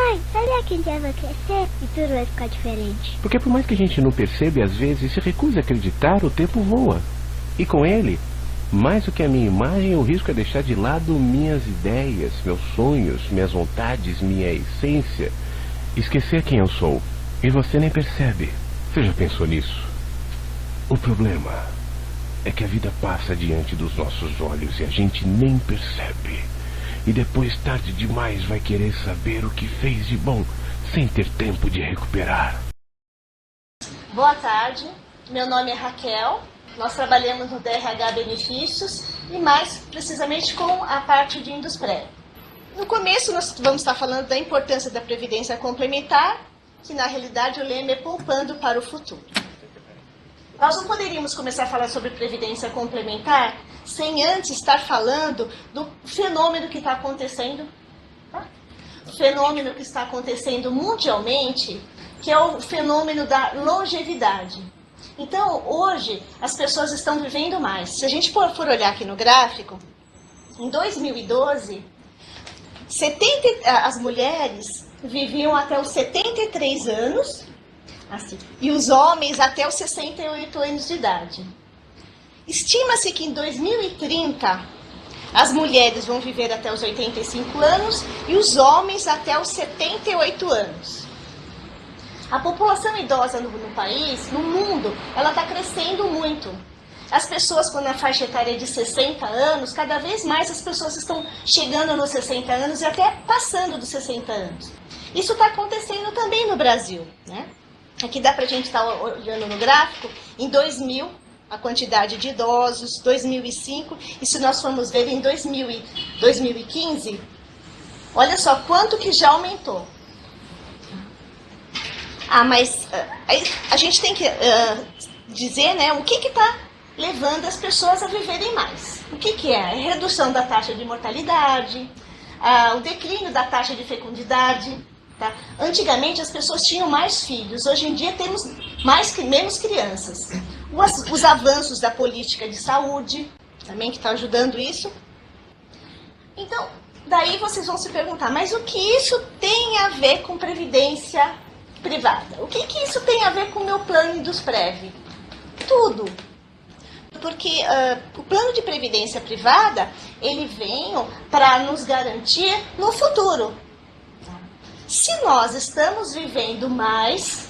Pai, sabia que um dia vai crescer e tudo vai ficar diferente? Porque por mais que a gente não perceba, às vezes se recusa a acreditar, o tempo voa. E com ele, mais do que a minha imagem, o risco é deixar de lado minhas ideias, meus sonhos, minhas vontades, minha essência. Esquecer quem eu sou. E você nem percebe. Você já pensou nisso? O problema é que a vida passa diante dos nossos olhos e a gente nem percebe. E depois, tarde demais, vai querer saber o que fez de bom, sem ter tempo de recuperar. Boa tarde, meu nome é Raquel. Nós trabalhamos no DRH Benefícios e mais precisamente com a parte de Indusprev. No começo nós vamos estar falando da importância da previdência complementar, que na realidade o lema é poupando para o futuro. Nós não poderíamos começar a falar sobre previdência complementar sem antes estar falando do fenômeno que está acontecendo, tá? O fenômeno que está acontecendo mundialmente, que é o fenômeno da longevidade. Então, hoje, as pessoas estão vivendo mais. Se a gente for olhar aqui no gráfico, em 2012, as mulheres viviam até os 73 anos, assim, e os homens até os 68 anos de idade. Estima-se que em 2030, as mulheres vão viver até os 85 anos e os homens até os 78 anos. A população idosa no país, no mundo, ela está crescendo muito. As pessoas com a faixa etária de 60 anos, cada vez mais as pessoas estão chegando nos 60 anos e até passando dos 60 anos. Isso está acontecendo também no Brasil, né? Aqui dá para a gente estar olhando no gráfico, em 2000, a quantidade de idosos, 2005, e se nós formos ver em 2015, olha só quanto que já aumentou. Mas a gente tem que dizer, né, o que está levando as pessoas a viverem mais. O que é? A redução da taxa de mortalidade, o declínio da taxa de fecundidade. Tá? Antigamente as pessoas tinham mais filhos, hoje em dia temos menos crianças. Os avanços da política de saúde, também que está ajudando isso. Então, daí vocês vão se perguntar, mas o que isso tem a ver com previdência privada? O que isso tem a ver com o meu plano Indusprev? Tudo. Porque o plano de previdência privada, ele vem para nos garantir no futuro. Se nós estamos vivendo mais,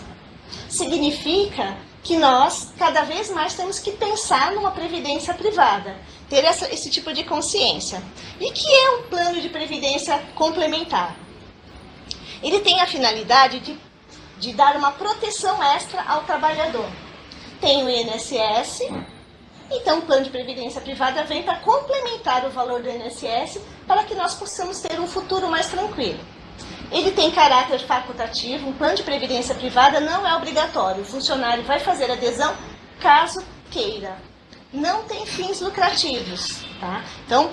significa que nós cada vez mais temos que pensar numa previdência privada, ter esse tipo de consciência. E que é um plano de previdência complementar? Ele tem a finalidade de dar uma proteção extra ao trabalhador. Tem o INSS, então o plano de previdência privada vem para complementar o valor do INSS para que nós possamos ter um futuro mais tranquilo. Ele tem caráter facultativo, um plano de previdência privada não é obrigatório. O funcionário vai fazer adesão caso queira. Não tem fins lucrativos. Tá? Então,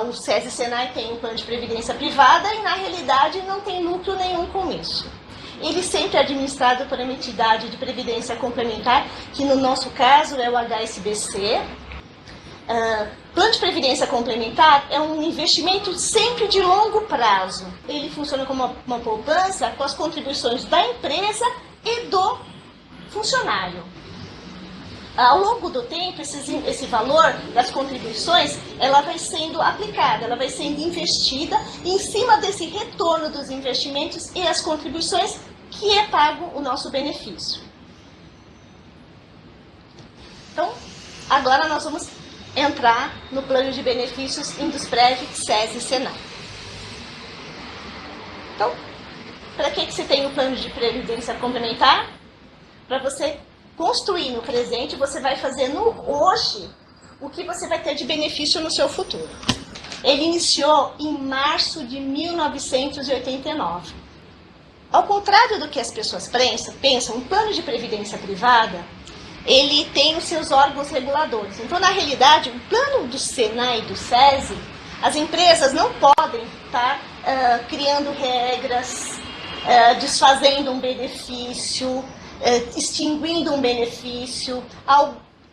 o SESI e Senai tem um plano de previdência privada e, na realidade, não tem lucro nenhum com isso. Ele sempre é administrado por uma entidade de previdência complementar, que no nosso caso é o HSBC. Plano de previdência complementar é um investimento sempre de longo prazo. Ele funciona como uma poupança com as contribuições da empresa e do funcionário. Ao longo do tempo, esse valor das contribuições, ela vai sendo aplicada, ela vai sendo investida e em cima desse retorno dos investimentos e as contribuições que é pago o nosso benefício. Então, agora nós vamos entrar no plano de benefícios Indusprev, SESI e Senai. Então, para que você tem o plano de previdência complementar? Para você construir no presente, você vai fazer no hoje o que você vai ter de benefício no seu futuro. Ele iniciou em março de 1989. Ao contrário do que as pessoas pensam, um plano de previdência privada, ele tem os seus órgãos reguladores. Então, na realidade, o plano do Senai e do SESI, as empresas não podem estar criando regras, desfazendo um benefício, extinguindo um benefício.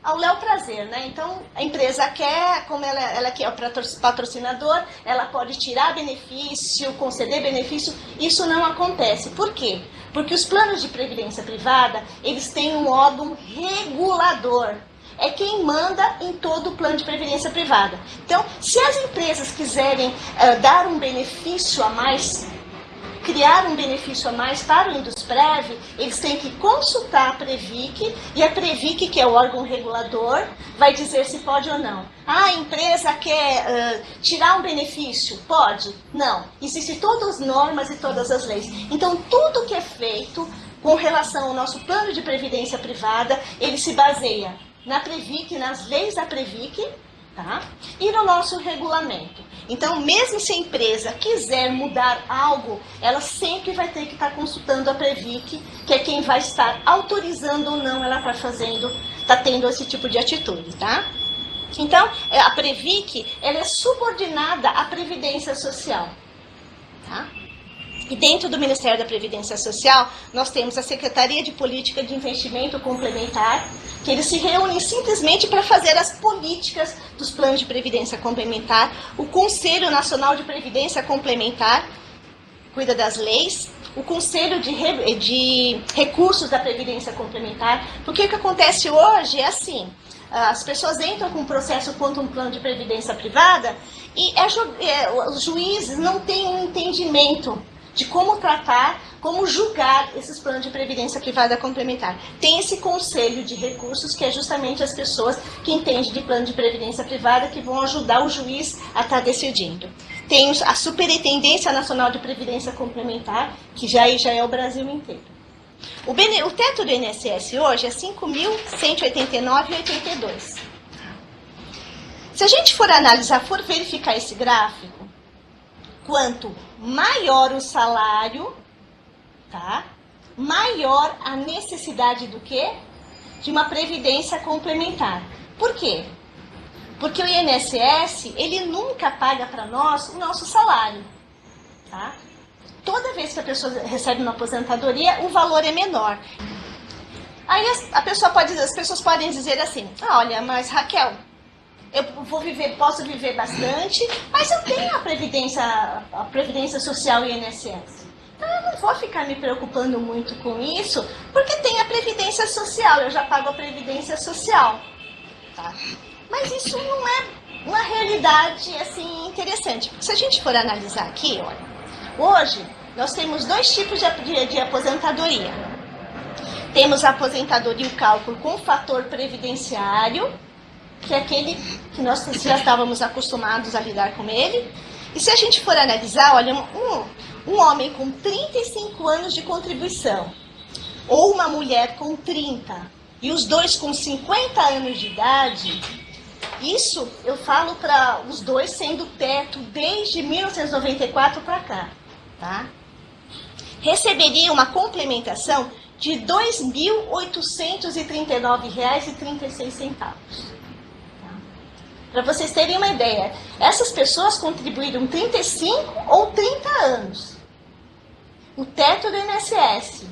ao Léo Prazer, né? Então, a empresa quer, como ela quer o patrocinador, ela pode tirar benefício, conceder benefício. Isso não acontece. Por quê? Porque os planos de previdência privada, eles têm um órgão regulador. É quem manda em todo o plano de previdência privada. Então, se as empresas quiserem dar um benefício a mais, criar um benefício a mais para o Indusprev, eles têm que consultar a Previc, e a Previc, que é o órgão regulador, vai dizer se pode ou não. Ah, a empresa quer tirar um benefício? Pode? Não. Existem todas as normas e todas as leis. Então, tudo que é feito com relação ao nosso plano de previdência privada, ele se baseia na Previc, nas leis da Previc, tá? E no nosso regulamento. Então, mesmo se a empresa quiser mudar algo, ela sempre vai ter que estar consultando a Previc, que é quem vai estar autorizando ou não ela está tendo esse tipo de atitude, tá? Então, a Previc, ela é subordinada à Previdência Social, tá? E dentro do Ministério da Previdência Social, nós temos a Secretaria de Política de Investimento Complementar, que eles se reúnem simplesmente para fazer as políticas dos planos de previdência complementar, o Conselho Nacional de Previdência Complementar, cuida das leis, o Conselho de Recursos da Previdência Complementar, porque o que acontece hoje é assim, as pessoas entram com um processo contra um plano de previdência privada e os juízes não têm um entendimento de como tratar, como julgar esses planos de previdência privada complementar. Tem esse conselho de recursos, que é justamente as pessoas que entendem de plano de previdência privada, que vão ajudar o juiz a estar decidindo. Tem a Superintendência Nacional de Previdência Complementar, que já é o Brasil inteiro. O teto do INSS hoje é R$ 5.189,82. Se a gente for analisar, for verificar esse gráfico, quanto maior o salário, tá? Maior a necessidade do quê? De uma previdência complementar. Por quê? Porque o INSS, ele nunca paga para nós o nosso salário, tá? Toda vez que a pessoa recebe uma aposentadoria, o valor é menor. Aí as pessoas podem dizer assim, olha, mas Raquel, eu posso viver bastante, mas eu tenho a Previdência Social e INSS. Então eu não vou ficar me preocupando muito com isso, porque tem a Previdência Social, eu já pago a Previdência Social. Tá? Mas isso não é uma realidade assim, interessante. Porque se a gente for analisar aqui, olha, hoje nós temos dois tipos de aposentadoria. Temos a aposentadoria, o cálculo com fator previdenciário, que é aquele que nós já estávamos acostumados a lidar com ele. E se a gente for analisar, olha, um homem com 35 anos de contribuição, ou uma mulher com 30, e os dois com 50 anos de idade, isso eu falo para os dois sendo teto desde 1994 para cá, tá? Receberia uma complementação de R$ 2.839,36. Para vocês terem uma ideia, essas pessoas contribuíram 35 ou 30 anos. O teto do INSS.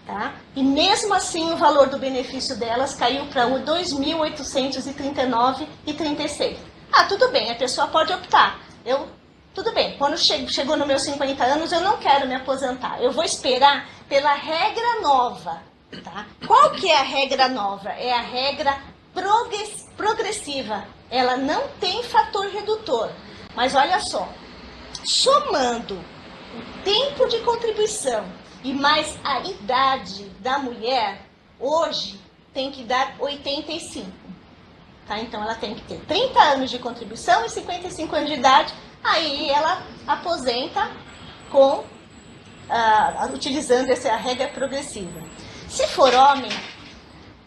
Tá? E mesmo assim o valor do benefício delas caiu para R$ 2.839,36. Tudo bem, a pessoa pode optar. Tudo bem, quando chegou nos meus 50 anos, eu não quero me aposentar. Eu vou esperar pela regra nova. Tá? Qual que é a regra nova? É a regra progressiva. Ela não tem fator redutor. Mas olha só, somando o tempo de contribuição e mais a idade da mulher, hoje tem que dar 85. Tá? Então ela tem que ter 30 anos de contribuição e 55 anos de idade, aí ela aposenta utilizando essa regra progressiva. Se for homem,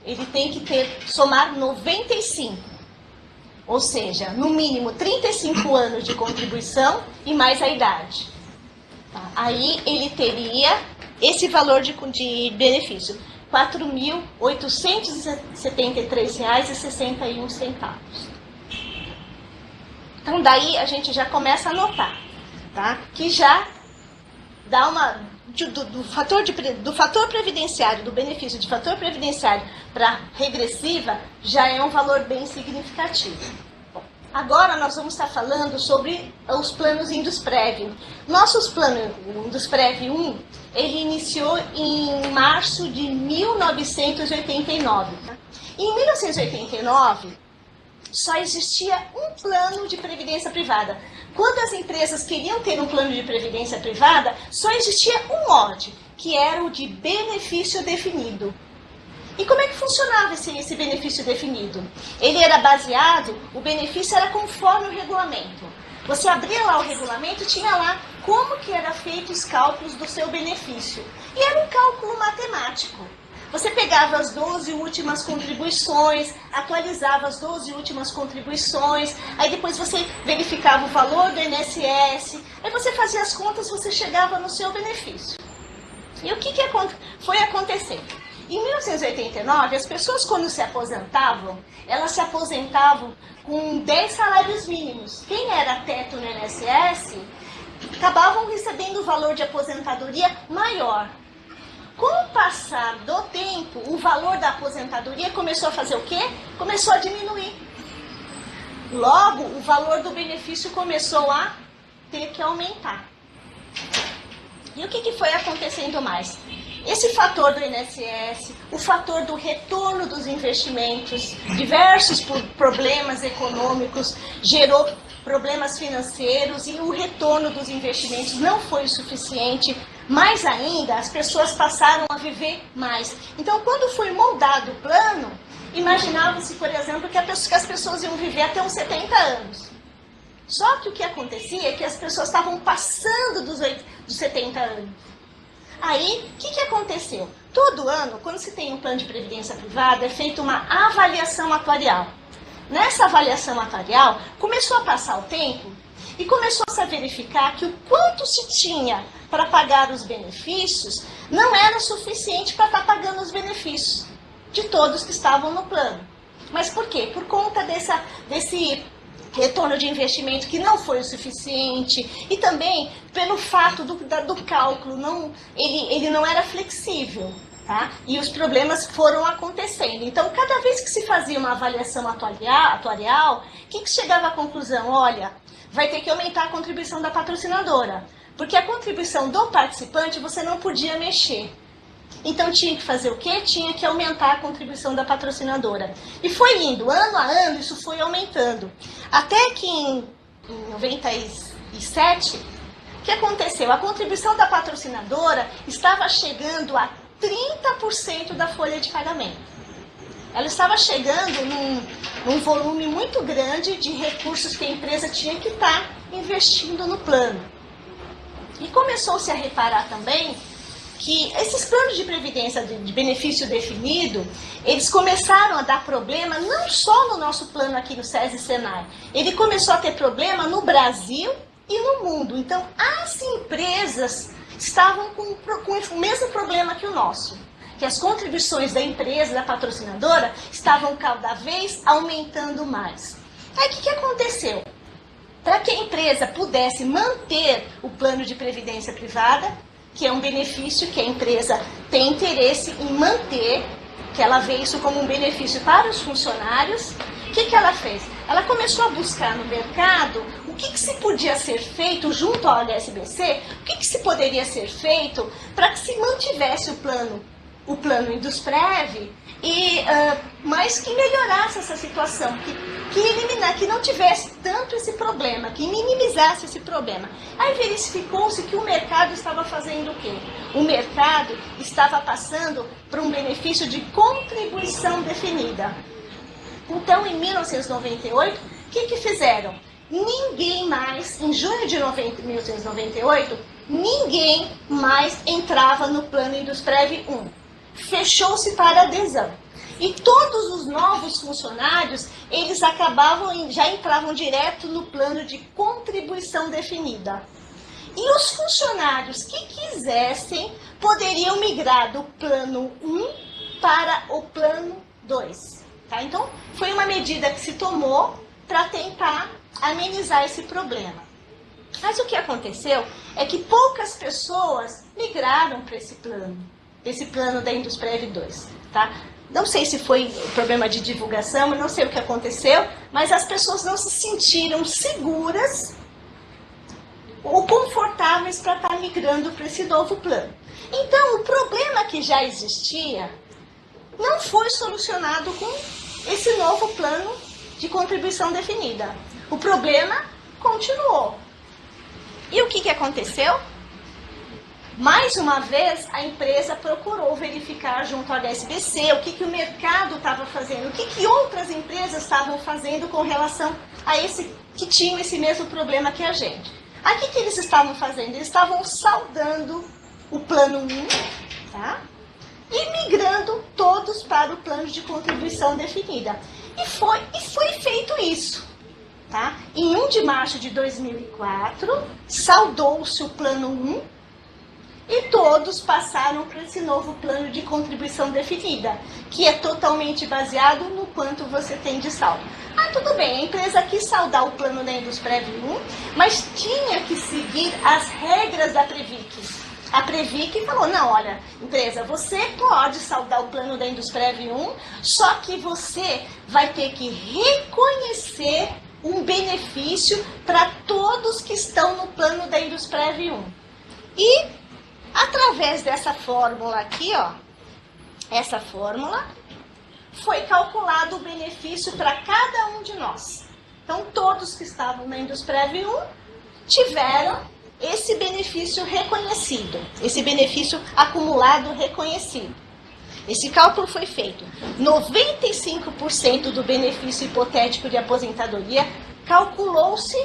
ele tem que somar 95. Ou seja, no mínimo 35 anos de contribuição e mais a idade. Tá? Aí ele teria esse valor de benefício, R$ 4.873,61. Então daí a gente já começa a notar, tá? Que já dá do fator previdenciário, do benefício de fator previdenciário para regressiva, já é um valor bem significativo. Bom, agora nós vamos estar falando sobre os planos Indusprev. Nossos planos Indusprev 1, ele iniciou em março de 1989. Em 1989, só existia um plano de previdência privada. Quando as empresas queriam ter um plano de previdência privada, só existia um molde, que era o de benefício definido. E como é que funcionava esse benefício definido? Ele era baseado, o benefício era conforme o regulamento. Você abria lá o regulamento e tinha lá como que era feito os cálculos do seu benefício. E era um cálculo matemático. Você pegava as 12 últimas contribuições, atualizava as 12 últimas contribuições, aí depois você verificava o valor do INSS, aí você fazia as contas, você chegava no seu benefício. E o que foi acontecendo? Em 1989, as pessoas quando se aposentavam, elas se aposentavam com 10 salários mínimos. Quem era teto no INSS, acabavam recebendo o valor de aposentadoria maior. Com o passar do tempo, o valor da aposentadoria começou a fazer o quê? Começou a diminuir. Logo, o valor do benefício começou a ter que aumentar. E o que foi acontecendo mais? Esse fator do INSS, o fator do retorno dos investimentos, diversos problemas econômicos, gerou problemas financeiros e o retorno dos investimentos não foi o suficiente. Mais ainda, as pessoas passaram a viver mais. Então, quando foi moldado o plano, imaginava-se, por exemplo, que as pessoas iam viver até uns 70 anos. Só que o que acontecia é que as pessoas estavam passando dos 70 anos. Aí, o que aconteceu? Todo ano, quando se tem um plano de previdência privada, é feita uma avaliação atuarial. Nessa avaliação atuarial, começou a passar o tempo e começou-se a verificar que o quanto se tinha para pagar os benefícios não era suficiente para estar pagando os benefícios de todos que estavam no plano. Mas por quê? Por conta desse retorno de investimento que não foi o suficiente e também pelo fato do cálculo, ele não era flexível. Tá? E os problemas foram acontecendo. Então, cada vez que se fazia uma avaliação atuarial, o que chegava à conclusão? Olha, vai ter que aumentar a contribuição da patrocinadora, porque a contribuição do participante você não podia mexer. Então, tinha que fazer o quê? Tinha que aumentar a contribuição da patrocinadora. E foi indo, ano a ano, isso foi aumentando. Até que em 97, o que aconteceu? A contribuição da patrocinadora estava chegando a 30% da folha de pagamento. Ela estava chegando num volume muito grande de recursos que a empresa tinha que estar investindo no plano. E começou-se a reparar também que esses planos de previdência de benefício definido, eles começaram a dar problema não só no nosso plano aqui no SESI e Senai, ele começou a ter problema no Brasil e no mundo. Então, as empresas estavam com o mesmo problema que o nosso, que as contribuições da empresa, da patrocinadora, estavam cada vez aumentando mais. Aí o que aconteceu? Para que a empresa pudesse manter o plano de previdência privada, que é um benefício que a empresa tem interesse em manter, que ela vê isso como um benefício para os funcionários, o que ela fez? Ela começou a buscar no mercado o que se podia ser feito junto ao SBC, o que se poderia ser feito para que se mantivesse o plano Indusprev, mas que melhorasse essa situação, que não tivesse tanto esse problema, que minimizasse esse problema. Aí verificou-se que o mercado estava fazendo o quê? O mercado estava passando por um benefício de contribuição definida. Então, em 1998, o que fizeram? Ninguém mais, em junho de 1998, ninguém mais entrava no plano Indusprev 1. Fechou-se para adesão. E todos os novos funcionários, eles já entravam direto no plano de contribuição definida. E os funcionários que quisessem, poderiam migrar do plano 1 para o plano 2. Tá? Então, foi uma medida que se tomou para tentar amenizar esse problema. Mas o que aconteceu é que poucas pessoas migraram para esse plano da Indusprev 2, tá? Não sei se foi problema de divulgação, eu não sei o que aconteceu, mas as pessoas não se sentiram seguras ou confortáveis para estar migrando para esse novo plano. Então, o problema que já existia não foi solucionado com esse novo plano de contribuição definida. O problema continuou. E o que aconteceu? Mais uma vez, a empresa procurou verificar junto ao HSBC o que o mercado estava fazendo, o que outras empresas estavam fazendo com relação a esse que tinham esse mesmo problema que a gente. Aí o que eles estavam fazendo? Eles estavam saldando o plano 1, tá? E migrando todos para o plano de contribuição definida. E foi feito isso. Tá? Em 1 de março de 2004, saldou-se o plano 1 e todos passaram para esse novo plano de contribuição definida, que é totalmente baseado no quanto você tem de saldo. Ah, tudo bem, a empresa quis saldar o plano da Indusprev 1, mas tinha que seguir as regras da Previc. A Previc falou, não, olha, empresa, você pode saldar o plano da Indusprev 1, só que você vai ter que reconhecer um benefício para todos que estão no plano da Indusprev 1. E, através dessa fórmula aqui, ó, essa fórmula, foi calculado o benefício para cada um de nós. Então, todos que estavam na Indusprev 1 tiveram esse benefício reconhecido, esse benefício acumulado reconhecido. Esse cálculo foi feito. 95% do benefício hipotético de aposentadoria, calculou-se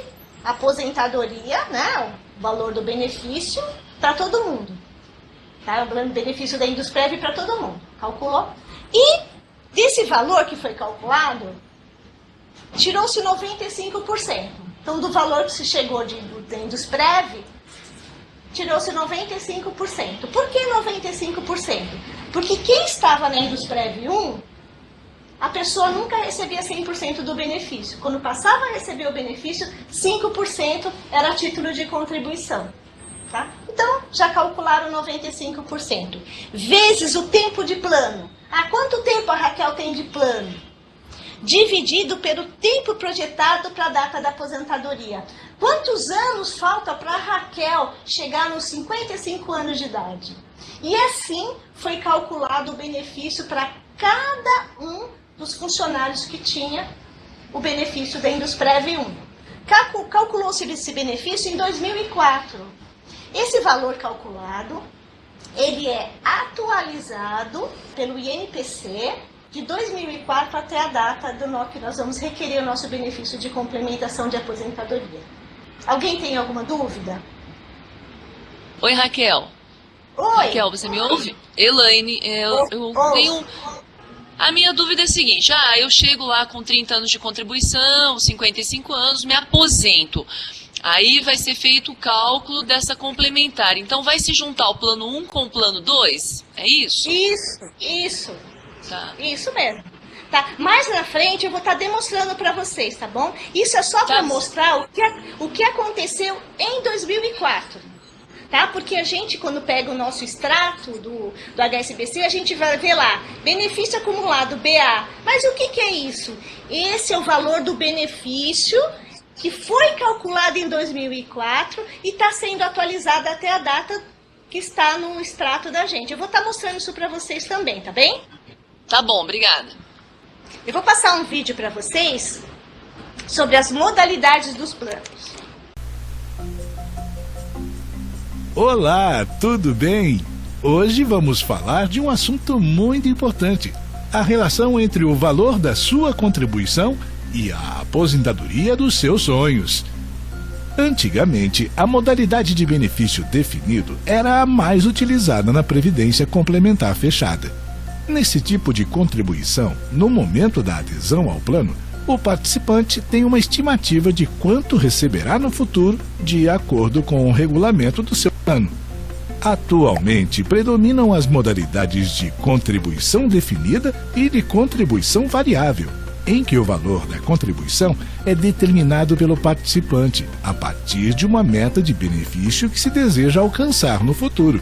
a aposentadoria, né, o valor do benefício para todo mundo. Tá? O benefício da Indusprev para todo mundo. Calculou. E desse valor que foi calculado, tirou-se 95%. Então, do valor que se chegou da Indusprev, tirou-se 95%. Por que 95%? Porque quem estava na Indusprev 1, a pessoa nunca recebia 100% do benefício. Quando passava a receber o benefício, 5% era a título de contribuição. Tá? Então, já calcularam 95%. Vezes o tempo de plano. Ah, quanto tempo a Raquel tem de plano? Dividido pelo tempo projetado para a data da aposentadoria. Quantos anos falta para a Raquel chegar nos 55 anos de idade? E assim foi calculado o benefício para cada um dos funcionários que tinha o benefício da Indusprev 1. Calculou-se esse benefício em 2004. Esse valor calculado, ele é atualizado pelo INPC de 2004 até a data do que nós vamos requerer o nosso benefício de complementação de aposentadoria. Alguém tem alguma dúvida? Oi, Raquel. Oi. Raquel, você me ouve? Elaine, eu tenho... A minha dúvida é a seguinte, eu chego lá com 30 anos de contribuição, 55 anos, me aposento. Aí vai ser feito o cálculo dessa complementar. Então vai se juntar o plano 1 com o plano 2? É isso? Isso. Tá. Isso mesmo. Tá? Mais na frente eu vou estar demonstrando para vocês, tá bom? Isso é só para mostrar o que aconteceu em 2004. Tá? Porque a gente, quando pega o nosso extrato do HSBC, a gente vai ver lá, benefício acumulado, BA. Mas o que é isso? Esse é o valor do benefício que foi calculado em 2004 e está sendo atualizado até a data que está no extrato da gente. Eu vou estar mostrando isso para vocês também, tá bem? Tá bom, obrigada. Eu vou passar um vídeo para vocês sobre as modalidades dos planos. Olá, tudo bem? Hoje vamos falar de um assunto muito importante: a relação entre o valor da sua contribuição e a aposentadoria dos seus sonhos. Antigamente, a modalidade de benefício definido era a mais utilizada na Previdência Complementar Fechada. Nesse tipo de contribuição, no momento da adesão ao plano, o participante tem uma estimativa de quanto receberá no futuro, de acordo com o regulamento do seu plano. Atualmente, predominam as modalidades de contribuição definida e de contribuição variável. em que o valor da contribuição é determinado pelo participante a partir de uma meta de benefício que se deseja alcançar no futuro.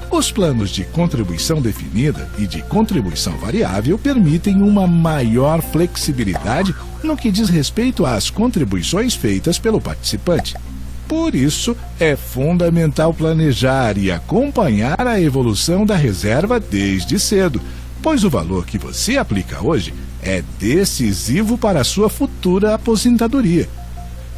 Os planos de contribuição definida e de contribuição variável permitem uma maior flexibilidade no que diz respeito às contribuições feitas pelo participante. Por isso, é fundamental planejar e acompanhar a evolução da reserva desde cedo, pois o valor que você aplica hoje é decisivo para a sua futura aposentadoria.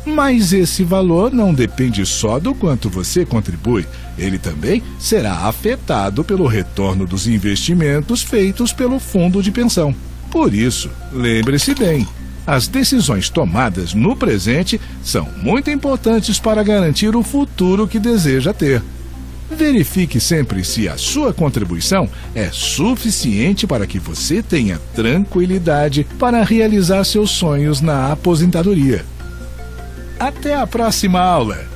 Mas esse valor não depende só do quanto você contribui. Ele também será afetado pelo retorno dos investimentos feitos pelo fundo de pensão. Por isso, lembre-se bem, as decisões tomadas no presente são muito importantes para garantir o futuro que deseja ter. Verifique sempre se a sua contribuição é suficiente para que você tenha tranquilidade para realizar seus sonhos na aposentadoria. Até a próxima aula!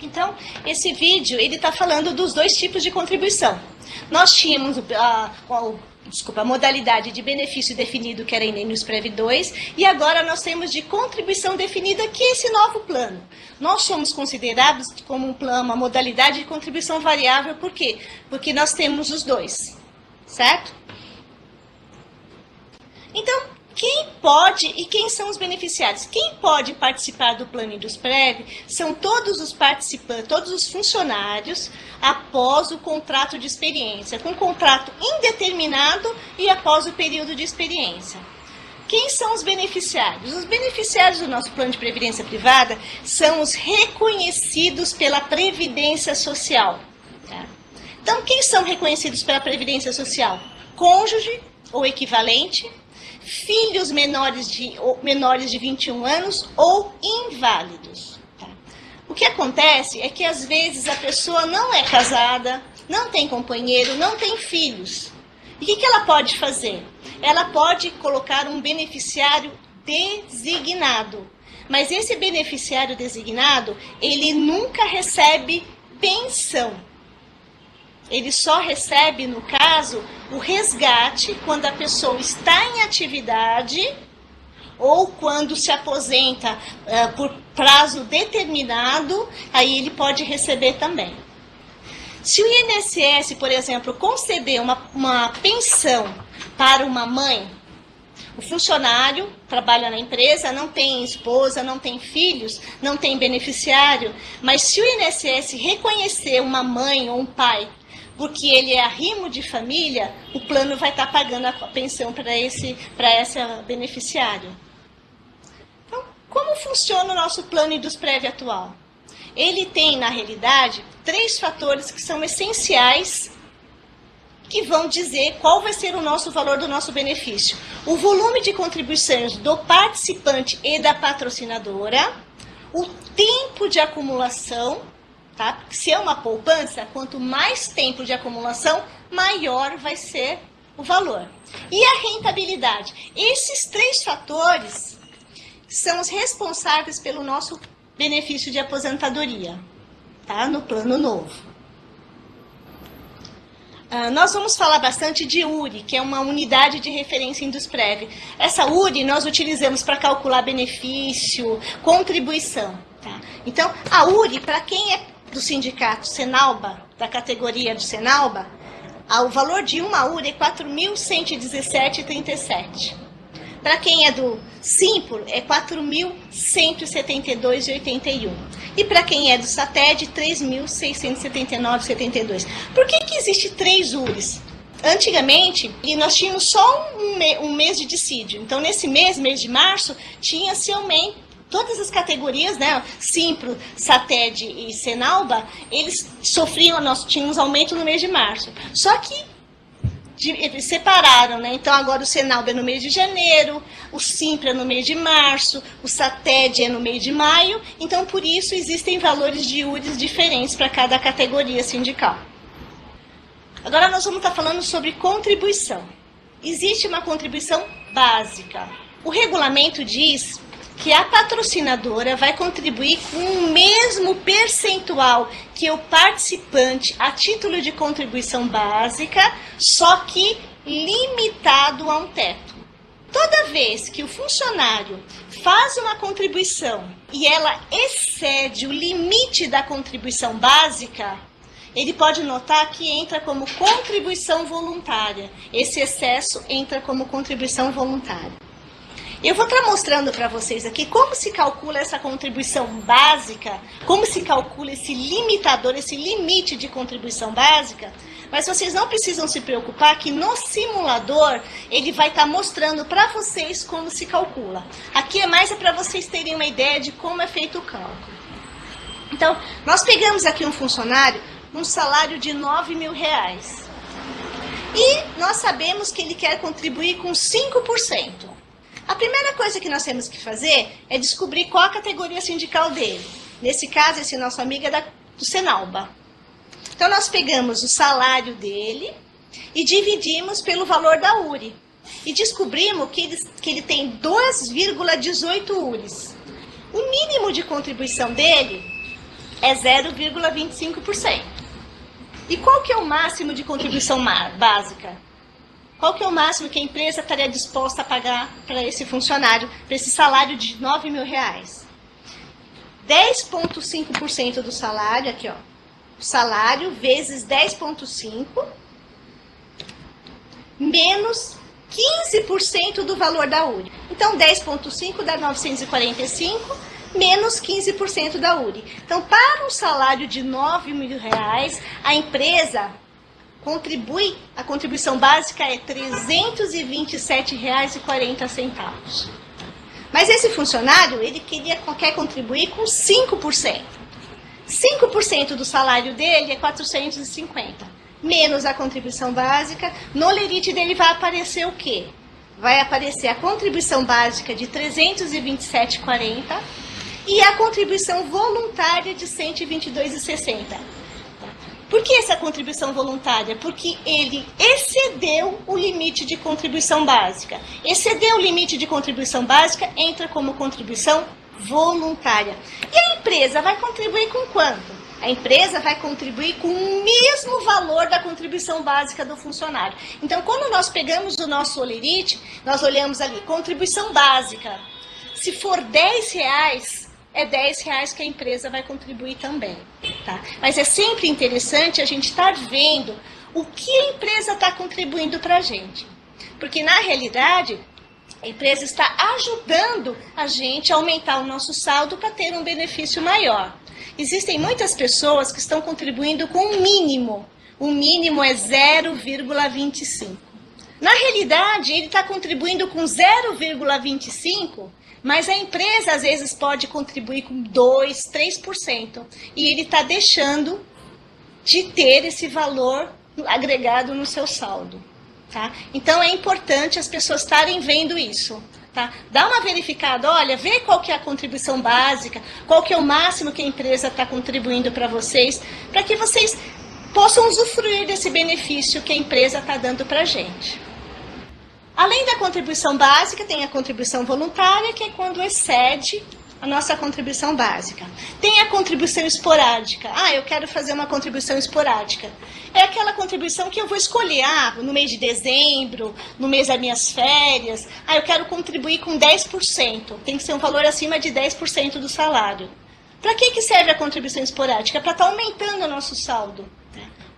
Então, esse vídeo, ele está falando dos dois tipos de contribuição. Nós tínhamos a modalidade de benefício definido, que era Inenusprev 2, e agora nós temos de contribuição definida, que é esse novo plano. Nós somos considerados como um plano, uma modalidade de contribuição variável, por quê? Porque nós temos os dois, certo? Então, quem pode e quem são os beneficiários? Quem pode participar do plano Indusprev são todos os participantes, todos os funcionários após o contrato de experiência, com contrato indeterminado e após o período de experiência. Quem são os beneficiários? Os beneficiários do nosso plano de previdência privada são os reconhecidos pela Previdência Social. Tá? Então, quem são reconhecidos pela Previdência Social? Cônjuge ou equivalente, filhos menores de 21 anos ou inválidos. Tá? O que acontece é que às vezes a pessoa não é casada, não tem companheiro, não tem filhos. E o que ela pode fazer? Ela pode colocar um beneficiário designado. Mas esse beneficiário designado, ele nunca recebe pensão. Ele só recebe, no caso, o resgate quando a pessoa está em atividade ou quando se aposenta por prazo determinado, aí ele pode receber também. Se o INSS, por exemplo, conceder uma pensão para uma mãe, o funcionário trabalha na empresa, não tem esposa, não tem filhos, não tem beneficiário, mas se o INSS reconhecer uma mãe ou um pai porque ele é arrimo de família, o plano vai estar pagando a pensão para esse beneficiário. Então, como funciona o nosso plano Indusprev atual? Ele tem, na realidade, 3 fatores que são essenciais, que vão dizer qual vai ser o nosso valor do nosso benefício. O volume de contribuições do participante e da patrocinadora, o tempo de acumulação, tá? Se é uma poupança, quanto mais tempo de acumulação, maior vai ser o valor. E a rentabilidade. Esses 3 fatores são os responsáveis pelo nosso benefício de aposentadoria, tá? No plano novo. Nós vamos falar bastante de URI, que é uma unidade de referência Indusprev. Essa URI nós utilizamos para calcular benefício, contribuição. Tá? Então, a URI, para quem é do sindicato Senalba, da categoria do Senalba, o valor de uma URI é R$ 4.117,37. Para quem é do Simpor, é R$ 4.172,81. E para quem é do SATED, R$ 3.679,72. Por que existe 3 URIs? Antigamente, nós tínhamos só um mês de dissídio. Então, nesse mês de março, tinha-se aumento. Todas as categorias, né, Simpro, SATED e Senalba, eles sofriam, nós tínhamos aumento no mês de março. Só que eles separaram, né? Então agora o Senalba é no mês de janeiro, o Simpro é no mês de março, o SATED é no mês de maio. Então por isso existem valores de URIs diferentes para cada categoria sindical. Agora nós vamos estar falando sobre contribuição. Existe uma contribuição básica. O regulamento diz que a patrocinadora vai contribuir com o mesmo percentual que o participante a título de contribuição básica, só que limitado a um teto. Toda vez que o funcionário faz uma contribuição e ela excede o limite da contribuição básica, ele pode notar que entra como contribuição voluntária. Esse excesso entra como contribuição voluntária. Eu vou estar mostrando para vocês aqui como se calcula essa contribuição básica, como se calcula esse limitador, esse limite de contribuição básica, mas vocês não precisam se preocupar que no simulador ele vai estar mostrando para vocês como se calcula. Aqui é mais para vocês terem uma ideia de como é feito o cálculo. Então, nós pegamos aqui um funcionário um salário de R$9.000 e nós sabemos que ele quer contribuir com 5%. A primeira coisa que nós temos que fazer é descobrir qual a categoria sindical dele. Nesse caso, esse nosso amigo é do Senalba. Então, nós pegamos o salário dele e dividimos pelo valor da URI. E descobrimos que ele tem 2,18 URIs. O mínimo de contribuição dele é 0,25%. E qual que é o máximo de contribuição básica? Qual que é o máximo que a empresa estaria disposta a pagar para esse funcionário, para esse salário de R$9.000? 10,5% do salário, aqui ó, salário vezes 10,5 menos 15% do valor da URI. Então, 10,5 dá 945 menos 15% da URI. Então, para um salário de R$9.000, a empresa contribui, a contribuição básica é R$327,40. Mas esse funcionário, ele quer contribuir com 5%. 5% do salário dele é 450. Menos a contribuição básica, no lerite dele vai aparecer o quê? Vai aparecer a contribuição básica de 327,40 e a contribuição voluntária de 122,60. Por que essa contribuição voluntária? Porque ele excedeu o limite de contribuição básica. Excedeu o limite de contribuição básica, entra como contribuição voluntária. E a empresa vai contribuir com quanto? A empresa vai contribuir com o mesmo valor da contribuição básica do funcionário. Então, quando nós pegamos o nosso olerite, nós olhamos ali, contribuição básica. Se for R$10, é R$10 que a empresa vai contribuir também. Tá? Mas é sempre interessante a gente estar vendo o que a empresa está contribuindo para a gente. Porque, na realidade, a empresa está ajudando a gente a aumentar o nosso saldo para ter um benefício maior. Existem muitas pessoas que estão contribuindo com o mínimo. O mínimo é 0,25. Na realidade, ele está contribuindo com 0,25, mas a empresa às vezes pode contribuir com 2%, 3%. E ele está deixando de ter esse valor agregado no seu saldo. Tá? Então, é importante as pessoas estarem vendo isso. Tá? Dá uma verificada, olha, vê qual que é a contribuição básica, qual que é o máximo que a empresa está contribuindo para vocês, para que vocês possam usufruir desse benefício que a empresa está dando para a gente. Além da contribuição básica, tem a contribuição voluntária, que é quando excede a nossa contribuição básica. Tem a contribuição esporádica. Eu quero fazer uma contribuição esporádica. É aquela contribuição que eu vou escolher, no mês de dezembro, no mês das minhas férias. Eu quero contribuir com 10%. Tem que ser um valor acima de 10% do salário. Para que serve a contribuição esporádica? Para estar aumentando o nosso saldo.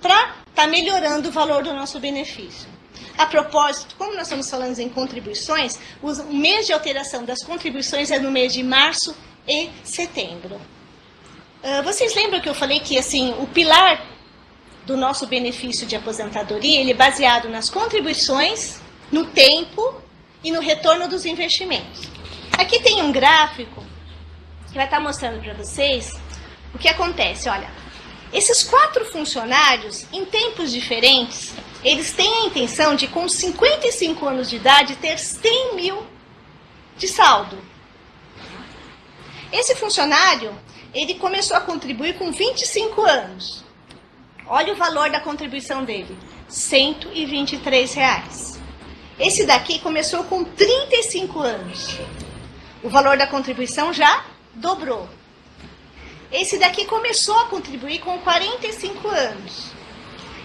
Para estar melhorando o valor do nosso benefício. A propósito, como nós estamos falando em contribuições, o mês de alteração das contribuições é no mês de março e setembro. Vocês lembram que eu falei que assim, o pilar do nosso benefício de aposentadoria ele é baseado nas contribuições, no tempo e no retorno dos investimentos. Aqui tem um gráfico que vai estar mostrando para vocês o que acontece. Olha, esses 4 funcionários, em tempos diferentes, eles têm a intenção de, com 55 anos de idade, ter 100 mil de saldo. Esse funcionário, ele começou a contribuir com 25 anos. Olha o valor da contribuição dele, R$123. Esse daqui começou com 35 anos. O valor da contribuição já dobrou. Esse daqui começou a contribuir com 45 anos.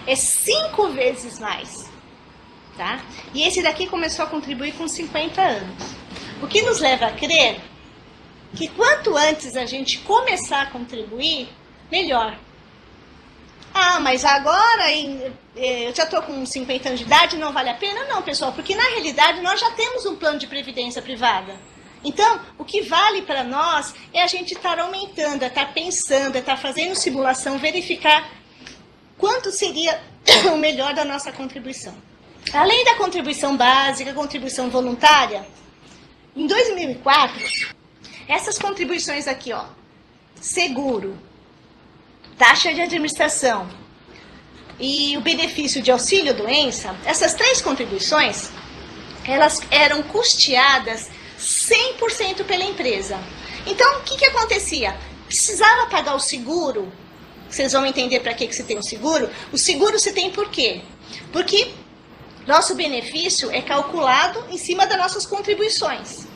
É 5 vezes mais. tá? E esse daqui começou a contribuir com 50 anos. O que nos leva a crer que quanto antes a gente começar a contribuir, melhor. Ah, mas agora eu já estou com 50 anos de idade, não vale a pena? Não, pessoal, porque na realidade nós já temos um plano de previdência privada. Então, o que vale para nós é a gente estar aumentando, é estar pensando, é estar fazendo simulação, verificar quanto seria o melhor da nossa contribuição. Além da contribuição básica, contribuição voluntária, em 2004, essas contribuições aqui, ó, seguro, taxa de administração e o benefício de auxílio-doença, essas 3 contribuições, elas eram custeadas 100% pela empresa. Então, o que acontecia? Precisava pagar o seguro. Vocês vão entender para que se tem o seguro. O seguro se tem por quê? Porque nosso benefício é calculado em cima das nossas contribuições.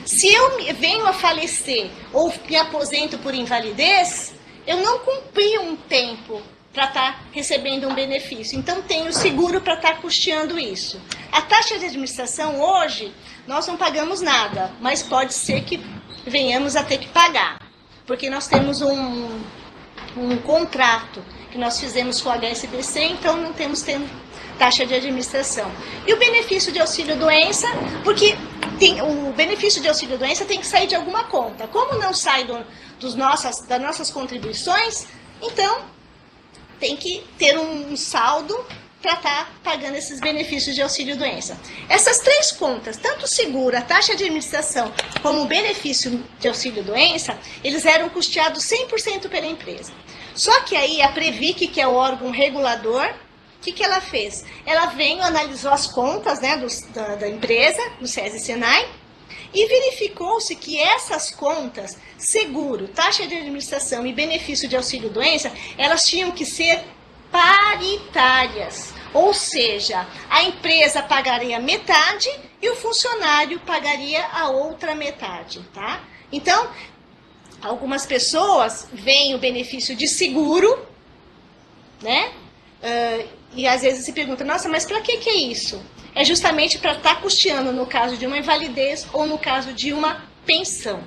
Se eu venho a falecer ou me aposento por invalidez, eu não cumpri um tempo para estar recebendo um benefício. Então, tenho seguro para estar custeando isso. A taxa de administração hoje, nós não pagamos nada, mas pode ser que venhamos a ter que pagar, porque nós temos um contrato que nós fizemos com o HSBC, então não temos taxa de administração. E o benefício de auxílio-doença, porque o benefício de auxílio-doença tem que sair de alguma conta. Como não sai das nossas contribuições, então tem que ter um saldo para estar pagando esses benefícios de auxílio-doença. Essas 3 contas, tanto o seguro, a taxa de administração, como o benefício de auxílio-doença, eles eram custeados 100% pela empresa. Só que aí a Previc, que é o órgão regulador, o que ela fez? Ela veio, analisou as contas, né, da empresa, do SESI e Senai, e verificou-se que essas contas, seguro, taxa de administração e benefício de auxílio-doença, elas tinham que ser paritárias. Ou seja, a empresa pagaria metade e o funcionário pagaria a outra metade, tá? Então, algumas pessoas veem o benefício de seguro, né? E às vezes se pergunta, nossa, mas para que é isso? É justamente para estar custeando no caso de uma invalidez ou no caso de uma pensão.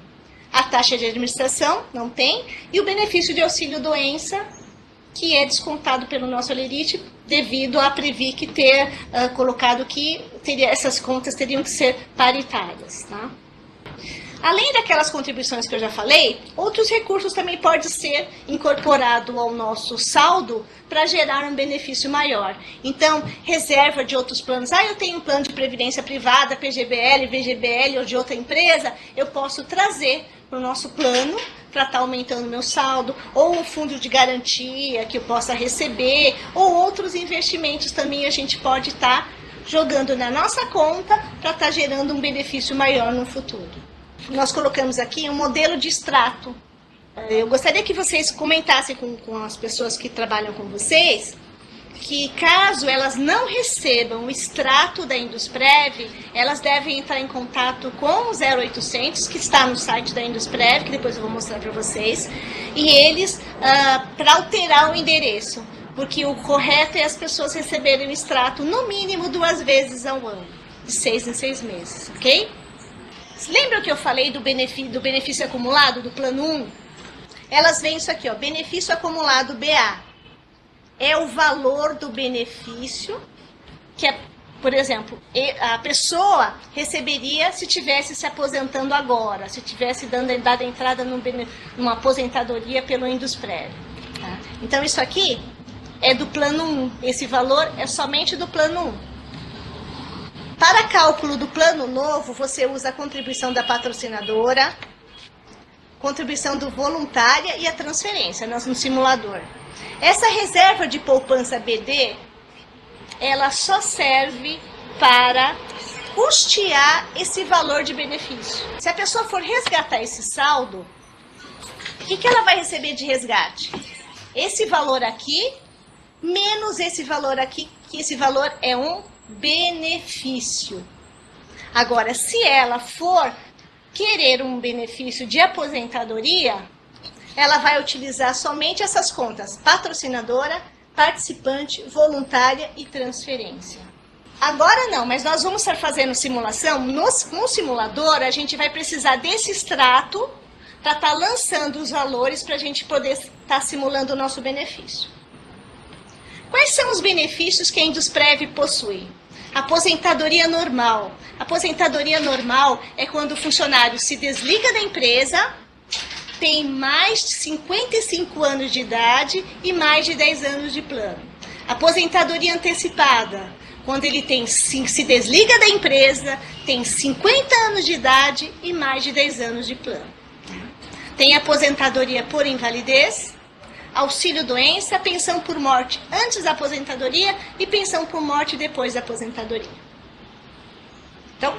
A taxa de administração não tem e o benefício de auxílio-doença, que é descontado pelo nosso Olerite devido à Previc ter colocado que essas contas teriam que ser paritárias, tá? Além daquelas contribuições que eu já falei, outros recursos também podem ser incorporados ao nosso saldo para gerar um benefício maior. Então, reserva de outros planos. Eu tenho um plano de previdência privada, PGBL, VGBL ou de outra empresa, eu posso trazer para o nosso plano para estar aumentando meu saldo, ou um fundo de garantia que eu possa receber, ou outros investimentos também a gente pode estar jogando na nossa conta para estar gerando um benefício maior no futuro. Nós colocamos aqui um modelo de extrato. Eu gostaria que vocês comentassem com as pessoas que trabalham com vocês, que caso elas não recebam o extrato da Indusprev, elas devem entrar em contato com o 0800, que está no site da Indusprev, que depois eu vou mostrar para vocês, e eles, para alterar o endereço, porque o correto é as pessoas receberem o extrato no mínimo 2 vezes ao ano, de 6 em 6 meses, ok? Lembra que eu falei do benefício acumulado, do plano 1? Elas veem isso aqui, ó, benefício acumulado BA. É o valor do benefício que, por exemplo, a pessoa receberia se estivesse se aposentando agora, se estivesse dado entrada numa aposentadoria pelo Indusprev. Tá? Então, isso aqui é do plano 1. Esse valor é somente do plano 1. Para cálculo do plano novo, você usa a contribuição da patrocinadora, contribuição do voluntária e a transferência no simulador. Essa reserva de poupança BD, ela só serve para custear esse valor de benefício. Se a pessoa for resgatar esse saldo, o que ela vai receber de resgate? Esse valor aqui, menos esse valor aqui, que esse valor é um benefício. Agora, se ela for querer um benefício de aposentadoria, ela vai utilizar somente essas contas: patrocinadora, participante, voluntária e transferência. Agora não, mas nós vamos estar fazendo simulação. No simulador, a gente vai precisar desse extrato para estar lançando os valores para a gente poder estar simulando o nosso benefício. Quais são os benefícios que a Indusprev possui? Aposentadoria normal. Aposentadoria normal é quando o funcionário se desliga da empresa, tem mais de 55 anos de idade e mais de 10 anos de plano. Aposentadoria antecipada, quando ele se desliga da empresa, tem 50 anos de idade e mais de 10 anos de plano. Tem aposentadoria por invalidez, auxílio-doença, pensão por morte antes da aposentadoria e pensão por morte depois da aposentadoria. Então,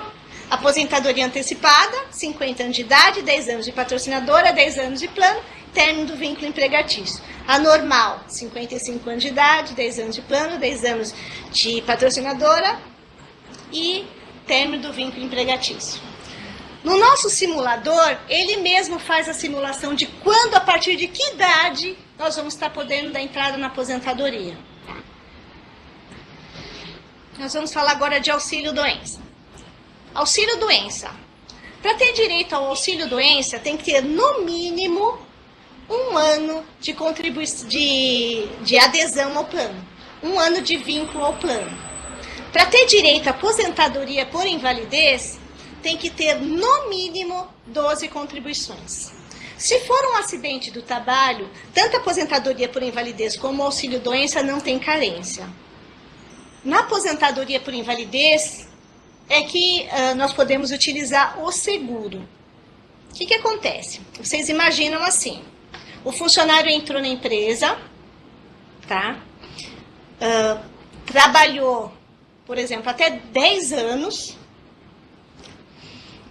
aposentadoria antecipada, 50 anos de idade, 10 anos de patrocinadora, 10 anos de plano, término do vínculo empregatício. A normal, 55 anos de idade, 10 anos de plano, 10 anos de patrocinadora e término do vínculo empregatício. No nosso simulador, ele mesmo faz a simulação de quando, a partir de que idade, nós vamos estar podendo dar entrada na aposentadoria. Nós vamos falar agora de auxílio-doença. Auxílio-doença. Para ter direito ao auxílio-doença, tem que ter, no mínimo, 1 ano de adesão ao plano. 1 ano de vínculo ao plano. Para ter direito à aposentadoria por invalidez, tem que ter, no mínimo, 12 contribuições. Se for um acidente do trabalho, tanto a aposentadoria por invalidez como o auxílio-doença não tem carência. Na aposentadoria por invalidez, é que nós podemos utilizar o seguro. O que acontece? Vocês imaginam assim, o funcionário entrou na empresa, tá? Trabalhou, por exemplo, até 10 anos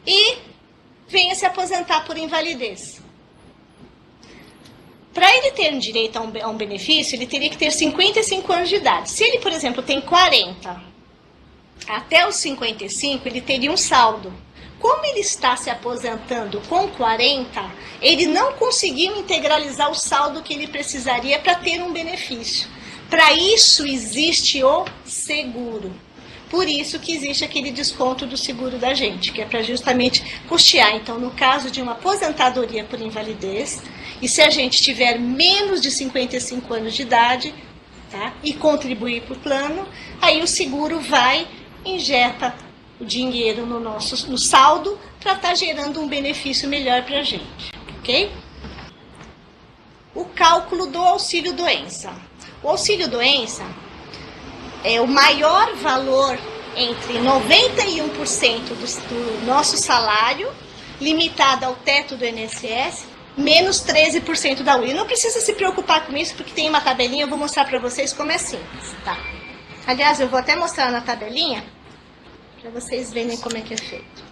e venha se aposentar por invalidez. Para ele ter direito a um benefício, ele teria que ter 55 anos de idade. Se ele, por exemplo, tem 40, até os 55, ele teria um saldo. Como ele está se aposentando com 40, ele não conseguiu integralizar o saldo que ele precisaria para ter um benefício. Para isso existe o seguro. Por isso que existe aquele desconto do seguro da gente, que é para justamente custear. Então, no caso de uma aposentadoria por invalidez, e se a gente tiver menos de 55 anos de idade, tá, e contribuir para o plano, aí o seguro vai, injeta o dinheiro no saldo para estar gerando um benefício melhor para a gente, ok? O cálculo do auxílio-doença. O auxílio-doença é o maior valor entre 91% do nosso salário, limitado ao teto do INSS, menos 13% da UIA. Não precisa se preocupar com isso, porque tem uma tabelinha, eu vou mostrar para vocês como é simples, tá? Aliás, eu vou até mostrar na tabelinha, para vocês verem como é que é feito.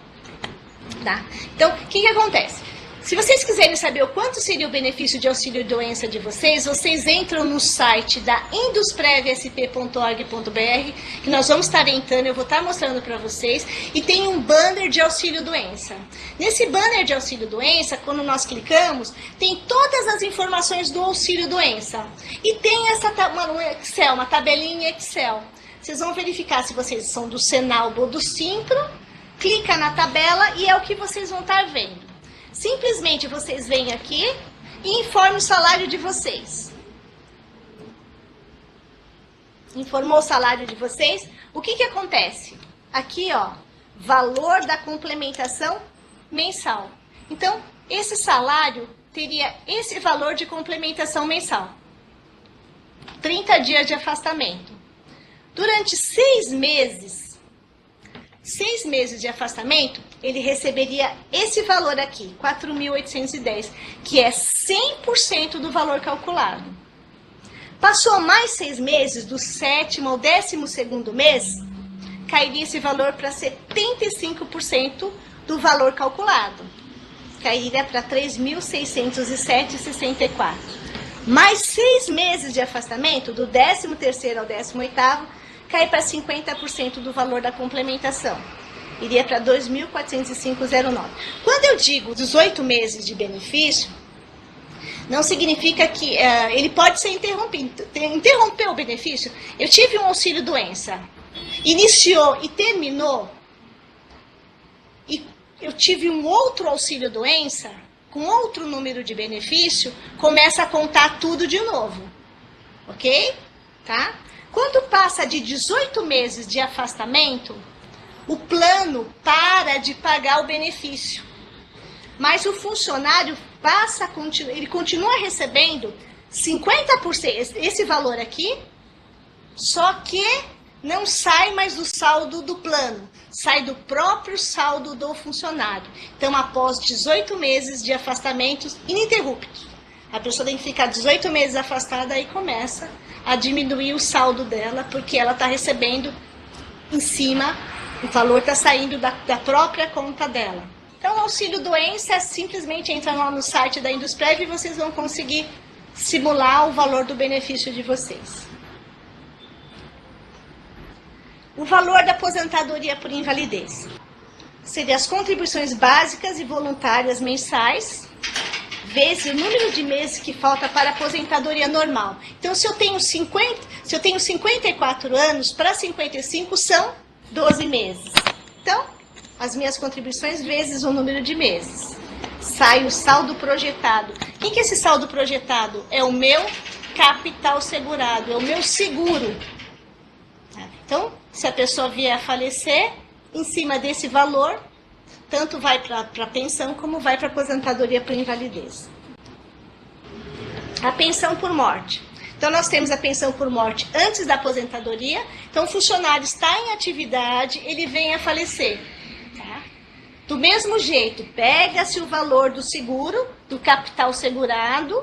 Tá? Então, o que acontece? Se vocês quiserem saber o quanto seria o benefício de auxílio-doença de vocês entram no site da indusprevsp.org.br, que nós vamos estar entrando, eu vou estar mostrando para vocês, e tem um banner de auxílio-doença. Nesse banner de auxílio-doença, quando nós clicamos, tem todas as informações do auxílio-doença. E tem uma tabelinha em Excel. Vocês vão verificar se vocês são do Senalb ou do Simpro, clica na tabela e é o que vocês vão estar vendo. Simplesmente vocês vêm aqui e informam o salário de vocês. Informou o salário de vocês, o que acontece? Aqui, ó, valor da complementação mensal. Então, esse salário teria esse valor de complementação mensal. 30 dias de afastamento. Durante 6 meses de afastamento, ele receberia esse valor aqui, 4.810, que é 100% do valor calculado. Passou mais 6 meses, do 7º ao 12º mês, cairia esse valor para 75% do valor calculado. Cairia para 3.607,64. Mais 6 meses de afastamento, do 13º ao 18º, cai para 50% do valor da complementação. Iria para 2.405,09. Quando eu digo 18 meses de benefício, não significa que ele pode ser interrompido. Interromper o benefício, eu tive um auxílio-doença iniciou e terminou, e eu tive um outro auxílio-doença, com outro número de benefício, começa a contar tudo de novo. Ok? Tá? Quando passa de 18 meses de afastamento, o plano para de pagar o benefício. Mas o funcionário ele continua recebendo 50%, esse valor aqui, só que não sai mais do saldo do plano, sai do próprio saldo do funcionário. Então, após 18 meses de afastamentos ininterruptos, a pessoa tem que ficar 18 meses afastada e começa a diminuir o saldo dela, porque ela está recebendo em cima, o valor está saindo da própria conta dela. Então, o auxílio-doença é simplesmente entrar lá no site da Indusprev e vocês vão conseguir simular o valor do benefício de vocês. O valor da aposentadoria por invalidez seria as contribuições básicas e voluntárias mensais, vezes o número de meses que falta para a aposentadoria normal. Então, se eu tenho 54 anos, para 55 são 12 meses. Então, as minhas contribuições vezes o número de meses. Sai o saldo projetado. O que é esse saldo projetado? É o meu capital segurado, é o meu seguro. Então, se a pessoa vier a falecer, em cima desse valor, tanto vai para a pensão como vai para a aposentadoria por invalidez. A pensão por morte. Então, nós temos a pensão por morte antes da aposentadoria. Então, o funcionário está em atividade, ele vem a falecer. Tá? Do mesmo jeito, pega-se o valor do seguro, do capital segurado,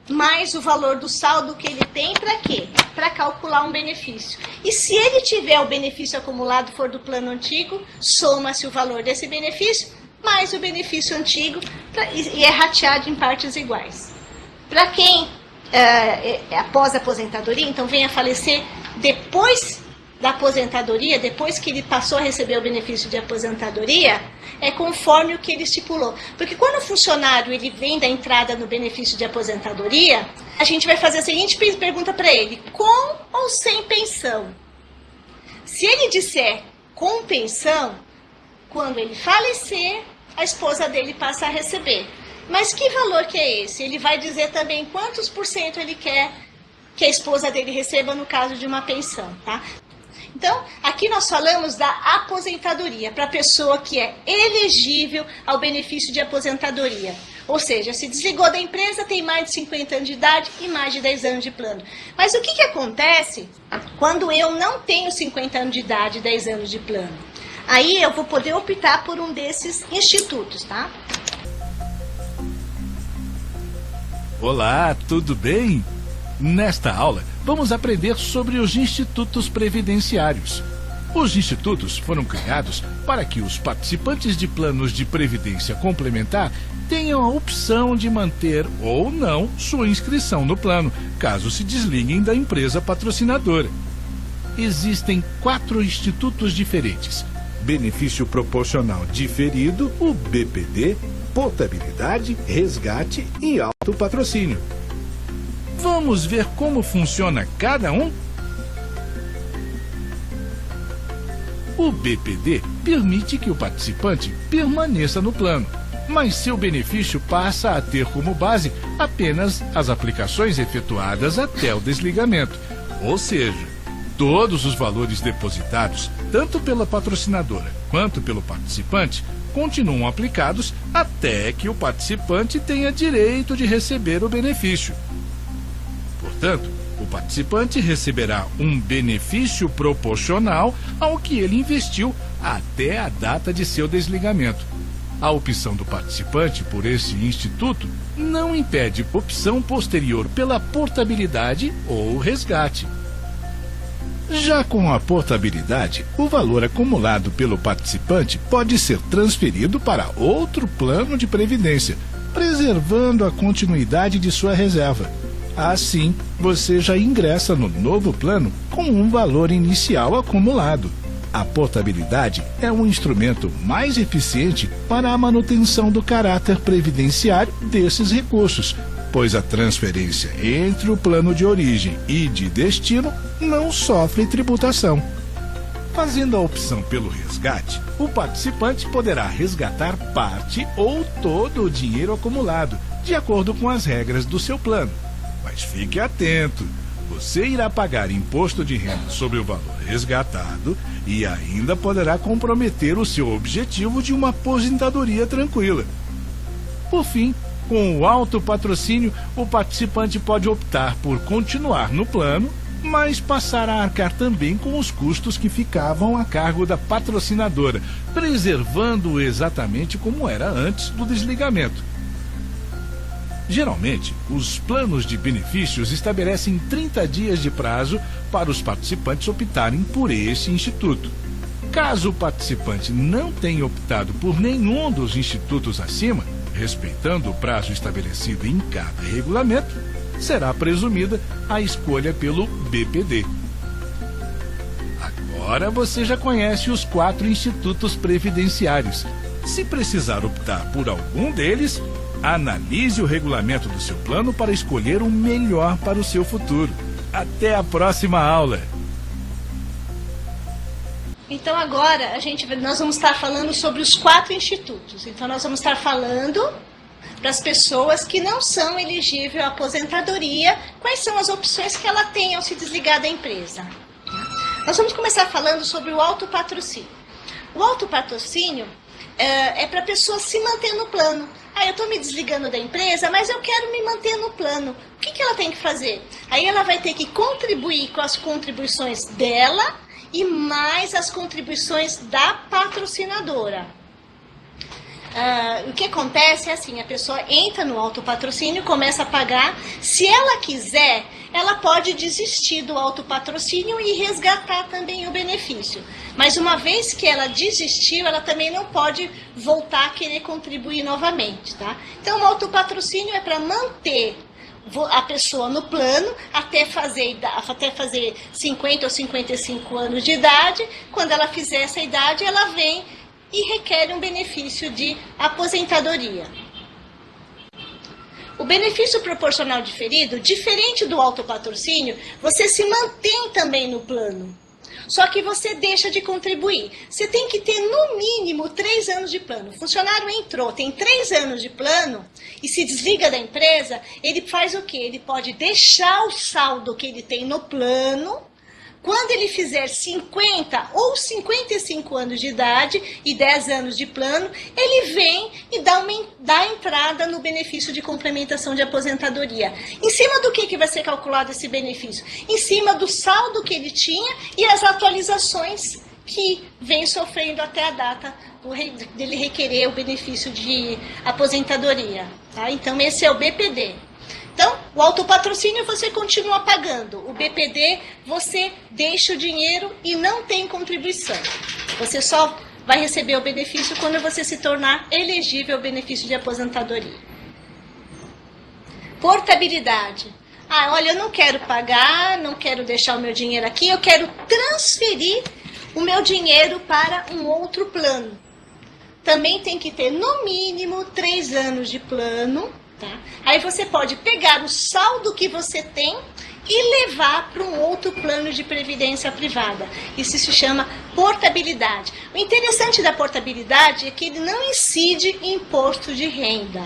mais o valor do saldo que ele tem, para quê? Para calcular um benefício. E se ele tiver o benefício acumulado, for do plano antigo, soma-se o valor desse benefício, mais o benefício antigo, e é rateado em partes iguais. Para quem, após a aposentadoria, então vem a falecer depois da aposentadoria, depois que ele passou a receber o benefício de aposentadoria, é conforme o que ele estipulou. Porque quando o funcionário ele vem da entrada no benefício de aposentadoria, a gente vai fazer a seguinte pergunta para ele: com ou sem pensão? Se ele disser com pensão, quando ele falecer, a esposa dele passa a receber. Mas que valor que é esse? Ele vai dizer também quantos por cento ele quer que a esposa dele receba no caso de uma pensão, tá? Então, aqui nós falamos da aposentadoria, para a pessoa que é elegível ao benefício de aposentadoria. Ou seja, se desligou da empresa, tem mais de 50 anos de idade e mais de 10 anos de plano. Mas o que acontece quando eu não tenho 50 anos de idade e 10 anos de plano? Aí eu vou poder optar por um desses institutos, tá? Olá, tudo bem? Nesta aula, vamos aprender sobre os institutos previdenciários. Os institutos foram criados para que os participantes de planos de previdência complementar tenham a opção de manter ou não sua inscrição no plano, caso se desliguem da empresa patrocinadora. Existem 4 institutos diferentes: benefício proporcional diferido, o BPD, portabilidade, resgate e autopatrocínio. Vamos ver como funciona cada um? O BPD permite que o participante permaneça no plano, mas seu benefício passa a ter como base apenas as aplicações efetuadas até o desligamento. Ou seja, todos os valores depositados, tanto pela patrocinadora quanto pelo participante, continuam aplicados até que o participante tenha direito de receber o benefício. Portanto, o participante receberá um benefício proporcional ao que ele investiu até a data de seu desligamento. A opção do participante por esse instituto não impede opção posterior pela portabilidade ou resgate. Já com a portabilidade, o valor acumulado pelo participante pode ser transferido para outro plano de previdência, preservando a continuidade de sua reserva. Assim, você já ingressa no novo plano com um valor inicial acumulado. A portabilidade é um instrumento mais eficiente para a manutenção do caráter previdenciário desses recursos, pois a transferência entre o plano de origem e de destino não sofre tributação. Fazendo a opção pelo resgate, o participante poderá resgatar parte ou todo o dinheiro acumulado, de acordo com as regras do seu plano. Mas fique atento, você irá pagar imposto de renda sobre o valor resgatado e ainda poderá comprometer o seu objetivo de uma aposentadoria tranquila. Por fim, com o autopatrocínio, o participante pode optar por continuar no plano, mas passar a arcar também com os custos que ficavam a cargo da patrocinadora, preservando-o exatamente como era antes do desligamento. Geralmente, os planos de benefícios estabelecem 30 dias de prazo para os participantes optarem por esse instituto. Caso o participante não tenha optado por nenhum dos institutos acima, respeitando o prazo estabelecido em cada regulamento, será presumida a escolha pelo BPD. Agora você já conhece os 4 institutos previdenciários. Se precisar optar por algum deles, analise o regulamento do seu plano para escolher o melhor para o seu futuro. Até a próxima aula! Então agora nós vamos estar falando sobre os 4 institutos. Então nós vamos estar falando para as pessoas que não são elegíveis à aposentadoria, quais são as opções que ela tem ao se desligar da empresa. Nós vamos começar falando sobre o autopatrocínio. O autopatrocínio é para a pessoa se manter no plano. Eu estou me desligando da empresa, mas eu quero me manter no plano. O que ela tem que fazer? Aí ela vai ter que contribuir com as contribuições dela e mais as contribuições da patrocinadora. O que acontece é assim, a pessoa entra no autopatrocínio, começa a pagar. Se ela quiser, ela pode desistir do autopatrocínio e resgatar também o benefício. Mas uma vez que ela desistiu, ela também não pode voltar a querer contribuir novamente, tá? Então, o autopatrocínio é para manter a pessoa no plano até fazer 50 ou 55 anos de idade. Quando ela fizer essa idade, ela vem e requer um benefício de aposentadoria. O benefício proporcional diferido, diferente do autopatrocínio, você se mantém também no plano. Só que você deixa de contribuir. Você tem que ter no mínimo 3 anos de plano. O funcionário entrou, tem 3 anos de plano e se desliga da empresa, ele faz o quê? Ele pode deixar o saldo que ele tem no plano. Quando ele fizer 50 ou 55 anos de idade e 10 anos de plano, ele vem e dá entrada no benefício de complementação de aposentadoria. Em cima do que vai ser calculado esse benefício? Em cima do saldo que ele tinha e as atualizações que vem sofrendo até a data dele requerer o benefício de aposentadoria. Tá? Então, esse é o BPD. Então, o autopatrocínio você continua pagando. O BPD, você deixa o dinheiro e não tem contribuição. Você só vai receber o benefício quando você se tornar elegível ao benefício de aposentadoria. Portabilidade. Olha, eu não quero pagar, não quero deixar o meu dinheiro aqui, eu quero transferir o meu dinheiro para um outro plano. Também tem que ter, no mínimo, 3 anos de plano. Tá? Aí você pode pegar o saldo que você tem e levar para um outro plano de previdência privada. Isso se chama portabilidade. O interessante da portabilidade é que ele não incide em imposto de renda.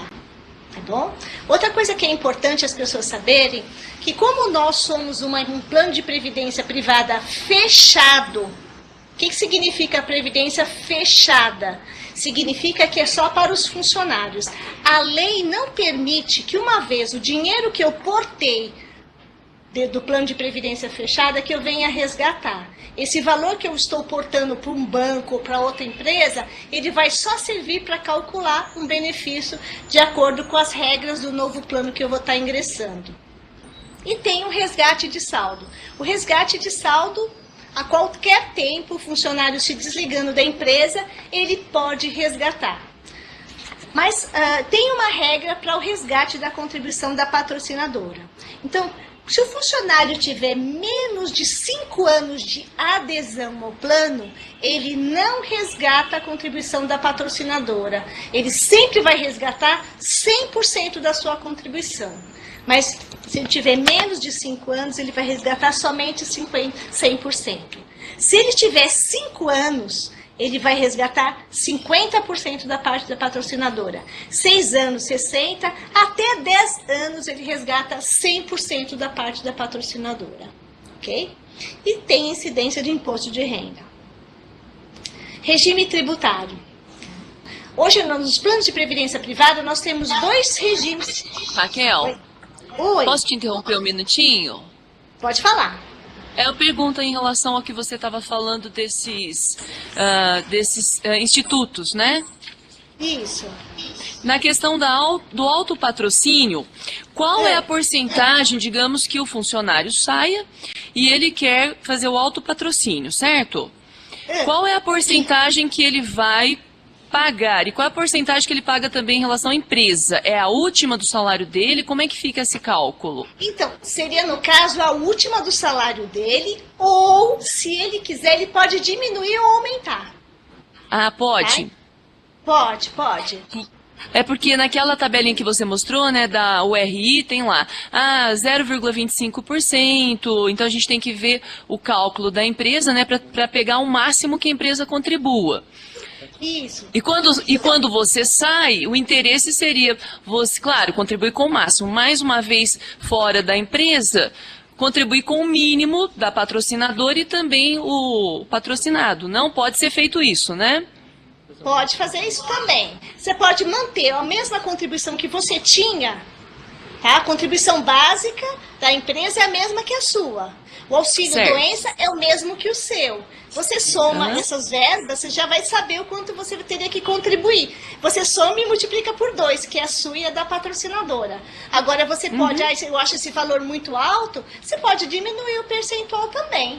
Tá bom? Outra coisa que é importante as pessoas saberem, que como nós somos um plano de previdência privada fechado, o que significa previdência fechada? Significa que é só para os funcionários. A lei não permite que uma vez o dinheiro que eu portei do plano de previdência fechada, que eu venha resgatar. Esse valor que eu estou portando para um banco ou para outra empresa, ele vai só servir para calcular um benefício de acordo com as regras do novo plano que eu vou estar ingressando. E tem o resgate de saldo. O resgate de saldo, a qualquer tempo, o funcionário se desligando da empresa, ele pode resgatar. Mas tem uma regra para o resgate da contribuição da patrocinadora. Então, se o funcionário tiver menos de 5 anos de adesão ao plano, ele não resgata a contribuição da patrocinadora. Ele sempre vai resgatar 100% da sua contribuição. Mas se ele tiver menos de 5 anos, ele vai resgatar somente 100%. Se ele tiver 5 anos, ele vai resgatar 50% da parte da patrocinadora. 6 anos, 60%, até 10 anos ele resgata 100% da parte da patrocinadora, ok? E tem incidência de imposto de renda. Regime tributário. Hoje, nos planos de previdência privada, nós temos 2 regimes. Raquel, Oi. posso te interromper um minutinho? Pode falar. Eu pergunto em relação ao que você estava falando desses institutos, né? Isso. Na questão do autopatrocínio, qual é a porcentagem, digamos, que o funcionário saia e ele quer fazer o autopatrocínio, certo? Qual é a porcentagem que ele vai pagar? E qual é a porcentagem que ele paga também em relação à empresa? É a última do salário dele? Como é que fica esse cálculo? Então, seria no caso a última do salário dele, ou se ele quiser, ele pode diminuir ou aumentar. Ah, pode? Pode. É porque naquela tabelinha que você mostrou, né, da URI, tem lá, 0,25%, então a gente tem que ver o cálculo da empresa, né, para pegar o máximo que a empresa contribua. Isso. E quando você sai, o interesse seria, você, claro, contribuir com o máximo, mais uma vez fora da empresa, contribuir com o mínimo da patrocinadora e também o patrocinado. Não pode ser feito isso, né? Pode fazer isso também. Você pode manter a mesma contribuição que você tinha, tá? A contribuição básica da empresa é a mesma que a sua. O auxílio doença é o mesmo que o seu. Você soma essas verbas, você já vai saber o quanto você teria que contribuir. Você soma e multiplica por 2, que é a sua e a da patrocinadora. Agora você pode, eu acho esse valor muito alto, você pode diminuir o percentual também.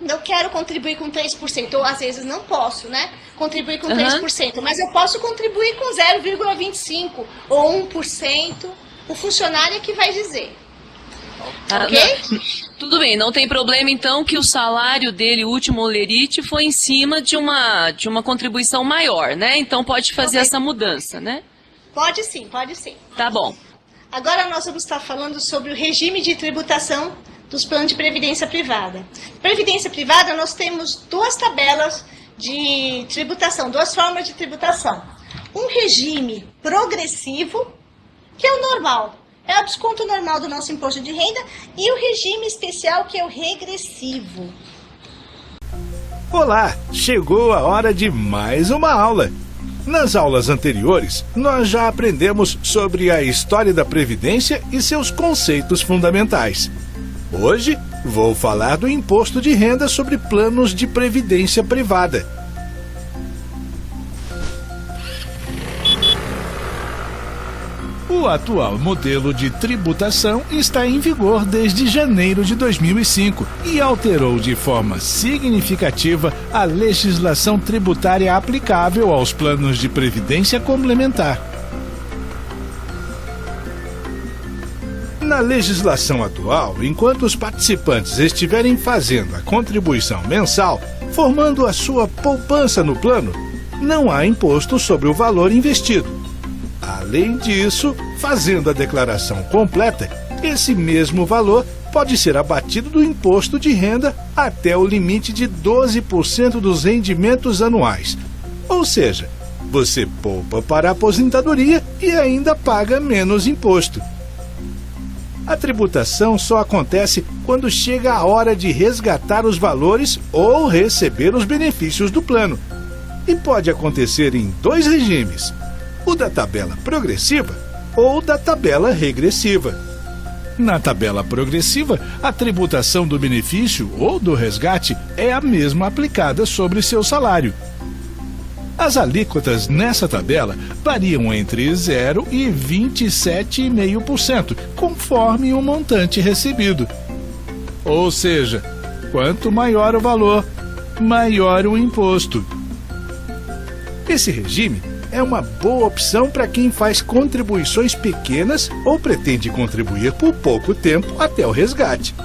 Eu quero contribuir com 3%, ou às vezes não posso, né? Contribuir com 3%, mas eu posso contribuir com 0,25% ou 1%. O funcionário é que vai dizer. Ok? Tudo bem, não tem problema então que o salário dele, o último olerite, foi em cima de uma contribuição maior, né? Então pode fazer essa mudança, né? Pode sim. Tá bom. Agora nós vamos estar falando sobre o regime de tributação dos planos de previdência privada. Previdência privada, nós temos 2 tabelas de tributação, 2 formas de tributação. Um regime progressivo, que é o normal, é o desconto normal do nosso imposto de renda, e o regime especial, que é o regressivo. Olá, chegou a hora de mais uma aula. Nas aulas anteriores, nós já aprendemos sobre a história da Previdência e seus conceitos fundamentais. Hoje, vou falar do imposto de renda sobre planos de previdência privada. O atual modelo de tributação está em vigor desde janeiro de 2005 e alterou de forma significativa a legislação tributária aplicável aos planos de previdência complementar. Na legislação atual, enquanto os participantes estiverem fazendo a contribuição mensal, formando a sua poupança no plano, não há imposto sobre o valor investido. Além disso, fazendo a declaração completa, esse mesmo valor pode ser abatido do imposto de renda até o limite de 12% dos rendimentos anuais. Ou seja, você poupa para a aposentadoria e ainda paga menos imposto. A tributação só acontece quando chega a hora de resgatar os valores ou receber os benefícios do plano. E pode acontecer em 2 regimes: o da tabela progressiva ou da tabela regressiva. Na tabela progressiva, a tributação do benefício ou do resgate é a mesma aplicada sobre seu salário. As alíquotas nessa tabela variam entre 0 e 27,5%, conforme o montante recebido. Ou seja, quanto maior o valor, maior o imposto. Esse regime é uma boa opção para quem faz contribuições pequenas ou pretende contribuir por pouco tempo até o resgate.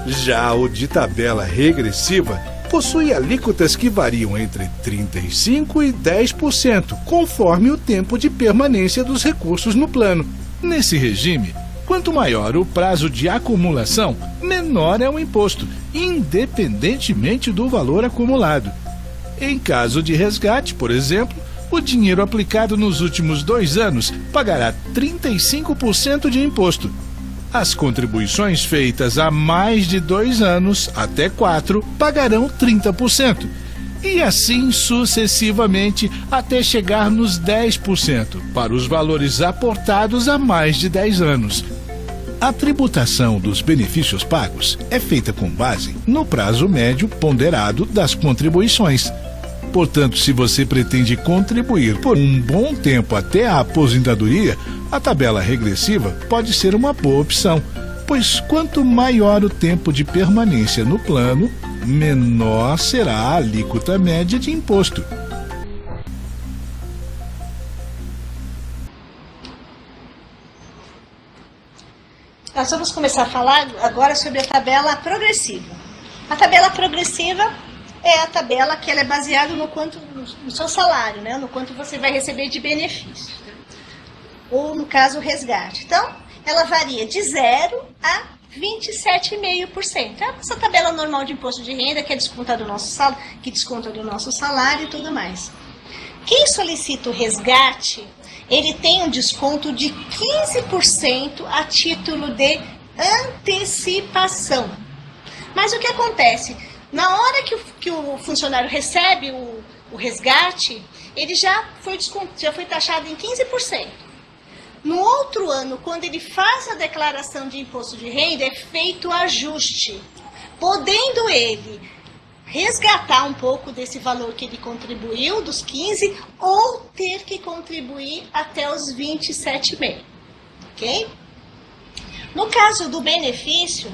Já o de tabela regressiva possui alíquotas que variam entre 35% e 10%, conforme o tempo de permanência dos recursos no plano. Nesse regime, quanto maior o prazo de acumulação, menor menor é o imposto, independentemente do valor acumulado. Em caso de resgate, por exemplo, o dinheiro aplicado nos últimos 2 anos pagará 35% de imposto. As contribuições feitas há mais de 2 anos, até 4, pagarão 30%. E assim sucessivamente até chegar nos 10% para os valores aportados há mais de 10 anos. A tributação dos benefícios pagos é feita com base no prazo médio ponderado das contribuições. Portanto, se você pretende contribuir por um bom tempo até a aposentadoria, a tabela regressiva pode ser uma boa opção, pois quanto maior o tempo de permanência no plano, menor será a alíquota média de imposto. Nós vamos começar a falar agora sobre a tabela progressiva. A tabela progressiva é a tabela que ela é baseada no seu salário, né? No quanto você vai receber de benefício. Ou, no caso, o resgate. Então, ela varia de 0 a 27,5%. É essa tabela normal de imposto de renda que desconta do nosso salário e tudo mais. Quem solicita o resgate, ele tem um desconto de 15% a título de antecipação. Mas o que acontece? Na hora que o funcionário recebe o resgate, ele já foi taxado em 15%. No outro ano, quando ele faz a declaração de imposto de renda, é feito o ajuste, podendo ele resgatar um pouco desse valor que ele contribuiu, dos 15%, ou ter que contribuir até os 27,5%. Ok? No caso do benefício,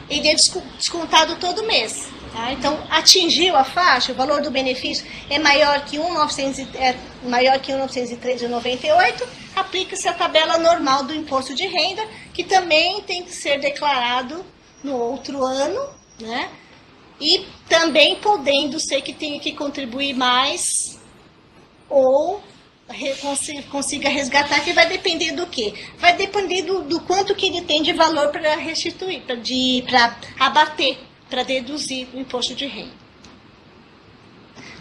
ele é descontado todo mês. Tá? Então, atingiu a faixa, o valor do benefício é maior que 1.903,98, aplica-se a tabela normal do imposto de renda, que também tem que ser declarado no outro ano, né? E também podendo ser que tenha que contribuir mais ou consiga resgatar, que vai depender do quê? Vai depender do quanto que ele tem de valor para restituir, para abater, para deduzir o imposto de renda.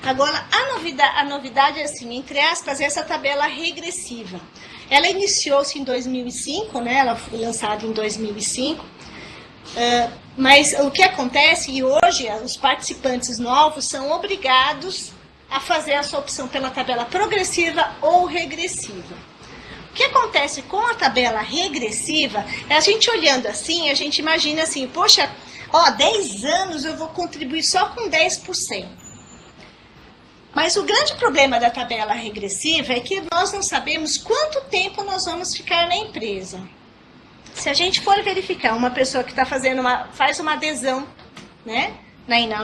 Agora, a novidade é assim, entre aspas, essa tabela regressiva. Ela iniciou-se em 2005, né? Ela foi lançada em 2005, mas o que acontece, e hoje os participantes novos são obrigados a fazer a sua opção pela tabela progressiva ou regressiva. O que acontece com a tabela regressiva, a gente olhando assim, a gente imagina assim, poxa, 10 anos eu vou contribuir só com 10%. Mas o grande problema da tabela regressiva é que nós não sabemos quanto tempo nós vamos ficar na empresa. Se a gente for verificar uma pessoa que faz uma adesão, né,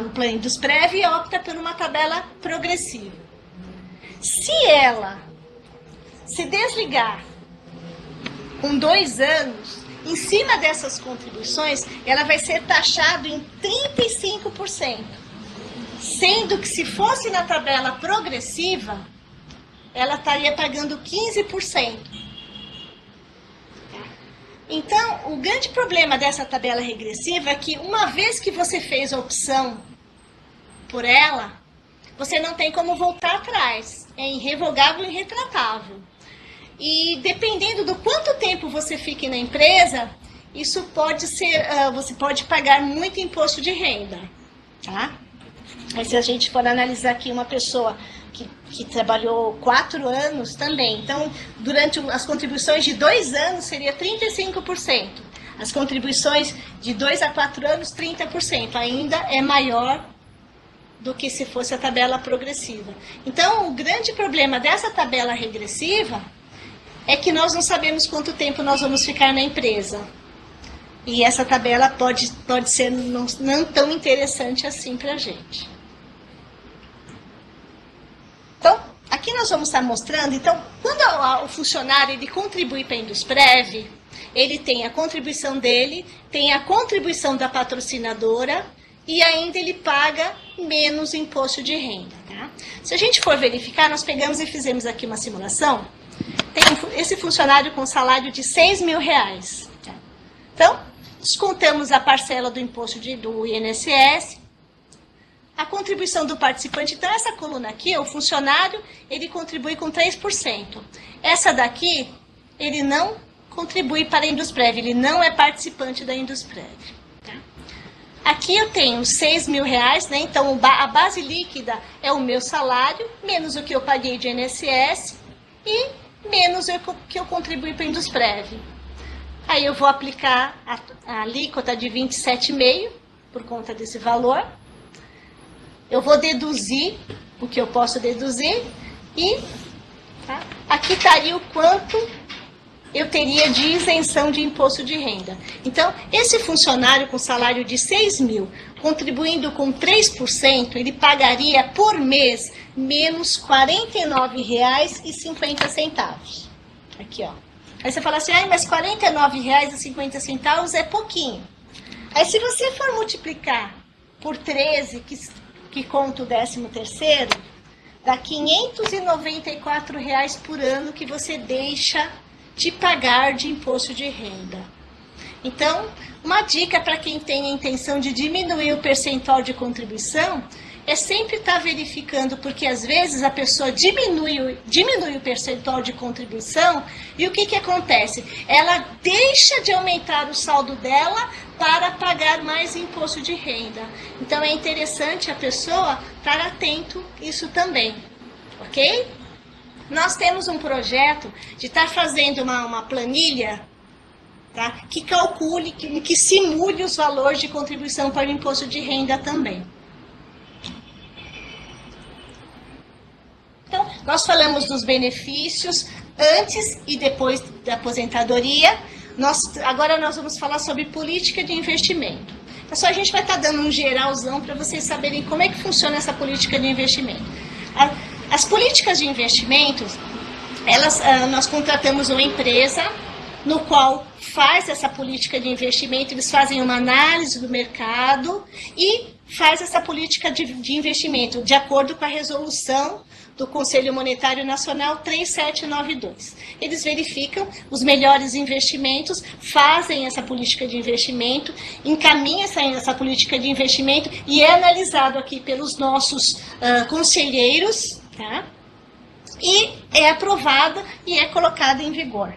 no plano dos Prev e opta por uma tabela progressiva. Se ela se desligar com 2 anos, em cima dessas contribuições, ela vai ser taxada em 35%. Sendo que se fosse na tabela progressiva, ela estaria pagando 15%. Então, o grande problema dessa tabela regressiva é que uma vez que você fez a opção por ela, você não tem como voltar atrás. É irrevogável e irretratável. E dependendo do quanto tempo você fique na empresa, isso pode ser, você pode pagar muito imposto de renda, tá? Mas se a gente for analisar aqui uma pessoa que trabalhou 4 anos também, então durante as contribuições de 2 anos seria 35%, as contribuições de 2 a 4 anos 30%, ainda é maior do que se fosse a tabela progressiva. Então o grande problema dessa tabela regressiva é que nós não sabemos quanto tempo nós vamos ficar na empresa. E essa tabela pode ser não tão interessante assim para a gente. Então, aqui nós vamos estar mostrando, então, quando o funcionário ele contribui para a Indusprev, ele tem a contribuição dele, tem a contribuição da patrocinadora e ainda ele paga menos imposto de renda. Tá? Se a gente for verificar, nós pegamos e fizemos aqui uma simulação, tem esse funcionário com salário de R$6.000. Tá? Então, descontamos a parcela do imposto do INSS, a contribuição do participante. Então, essa coluna aqui, o funcionário, ele contribui com 3%. Essa daqui, ele não contribui para a Indusprev, ele não é participante da Indusprev. Tá? Aqui eu tenho R$6.000, né? Então a base líquida é o meu salário, menos o que eu paguei de INSS e menos o que eu contribuí para a Indusprev. Aí eu vou aplicar a alíquota de 27,5% por conta desse valor. Eu vou deduzir o que eu posso deduzir e tá? Aqui estaria o quanto eu teria de isenção de imposto de renda. Então, esse funcionário com salário de 6.000, contribuindo com 3%, ele pagaria por mês menos R$ 49,50. Aqui, ó. Aí você fala assim, mas R$ 49,50 é pouquinho. Aí se você for multiplicar por 13, que conta o 13º, dá R$ 594 por ano que você deixa de pagar de imposto de renda. Então, uma dica para quem tem a intenção de diminuir o percentual de contribuição é sempre estar verificando, porque às vezes a pessoa diminui o percentual de contribuição e o que acontece? Ela deixa de aumentar o saldo dela para pagar mais imposto de renda. Então é interessante a pessoa estar atento a isso também, ok? Nós temos um projeto de estar fazendo uma planilha, tá? Que calcule, que simule os valores de contribuição para o imposto de renda também. Então, nós falamos dos benefícios antes e depois da aposentadoria. Agora nós vamos falar sobre política de investimento. Pessoal, a gente vai estar dando um geralzão para vocês saberem como é que funciona essa política de investimento. As políticas de investimentos, nós contratamos uma empresa no qual faz essa política de investimento, eles fazem uma análise do mercado e faz essa política de investimento de acordo com a resolução do Conselho Monetário Nacional 3792. Eles verificam os melhores investimentos, fazem essa política de investimento, encaminham essa política de investimento e é analisado aqui pelos nossos conselheiros, tá? E é aprovada e é colocada em vigor.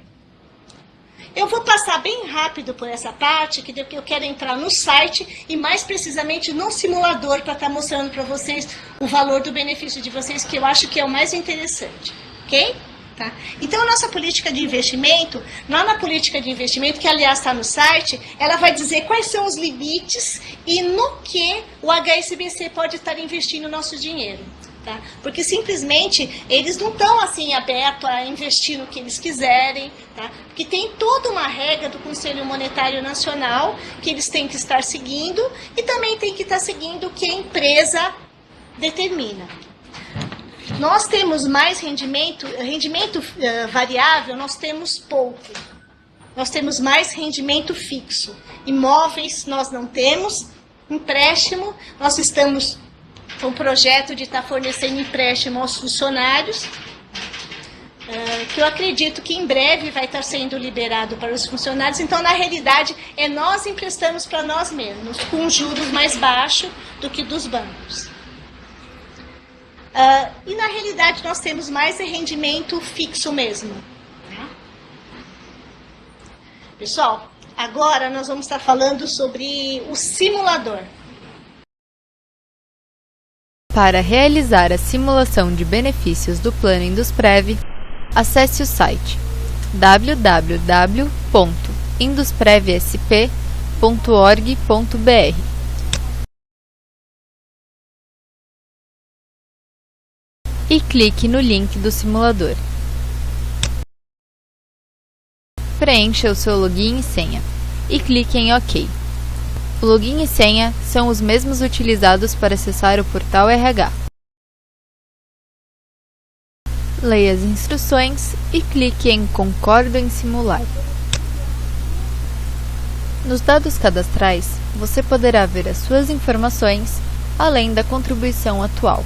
Eu vou passar bem rápido por essa parte, que eu quero entrar no site e mais precisamente no simulador para estar mostrando para vocês o valor do benefício de vocês, que eu acho que é o mais interessante, ok? Tá? Então, a nossa política de investimento, lá na política de investimento, que aliás está no site, ela vai dizer quais são os limites e no que o HSBC pode estar investindo o nosso dinheiro. Tá? Porque simplesmente eles não estão assim abertos a investir no que eles quiserem, tá? Porque tem toda uma regra do Conselho Monetário Nacional que eles têm que estar seguindo e também tem que estar seguindo o que a empresa determina. Nós temos mais rendimento variável, nós temos pouco. Nós temos mais rendimento fixo. Imóveis nós não temos, empréstimo, nós estamos com um projeto de estar fornecendo empréstimo aos funcionários, que eu acredito que em breve vai estar sendo liberado para os funcionários. Então, na realidade, nós emprestamos para nós mesmos, com juros mais baixos do que dos bancos. E na realidade, nós temos mais rendimento fixo mesmo. Pessoal, agora nós vamos estar falando sobre o simulador. Para realizar a simulação de benefícios do Plano Indusprev, acesse o site www.indusprevsp.org.br. E clique no link do simulador. Preencha o seu login e senha e clique em OK. O login e senha são os mesmos utilizados para acessar o portal RH. Leia as instruções e clique em Concordo em simular. Nos dados cadastrais, você poderá ver as suas informações, além da contribuição atual.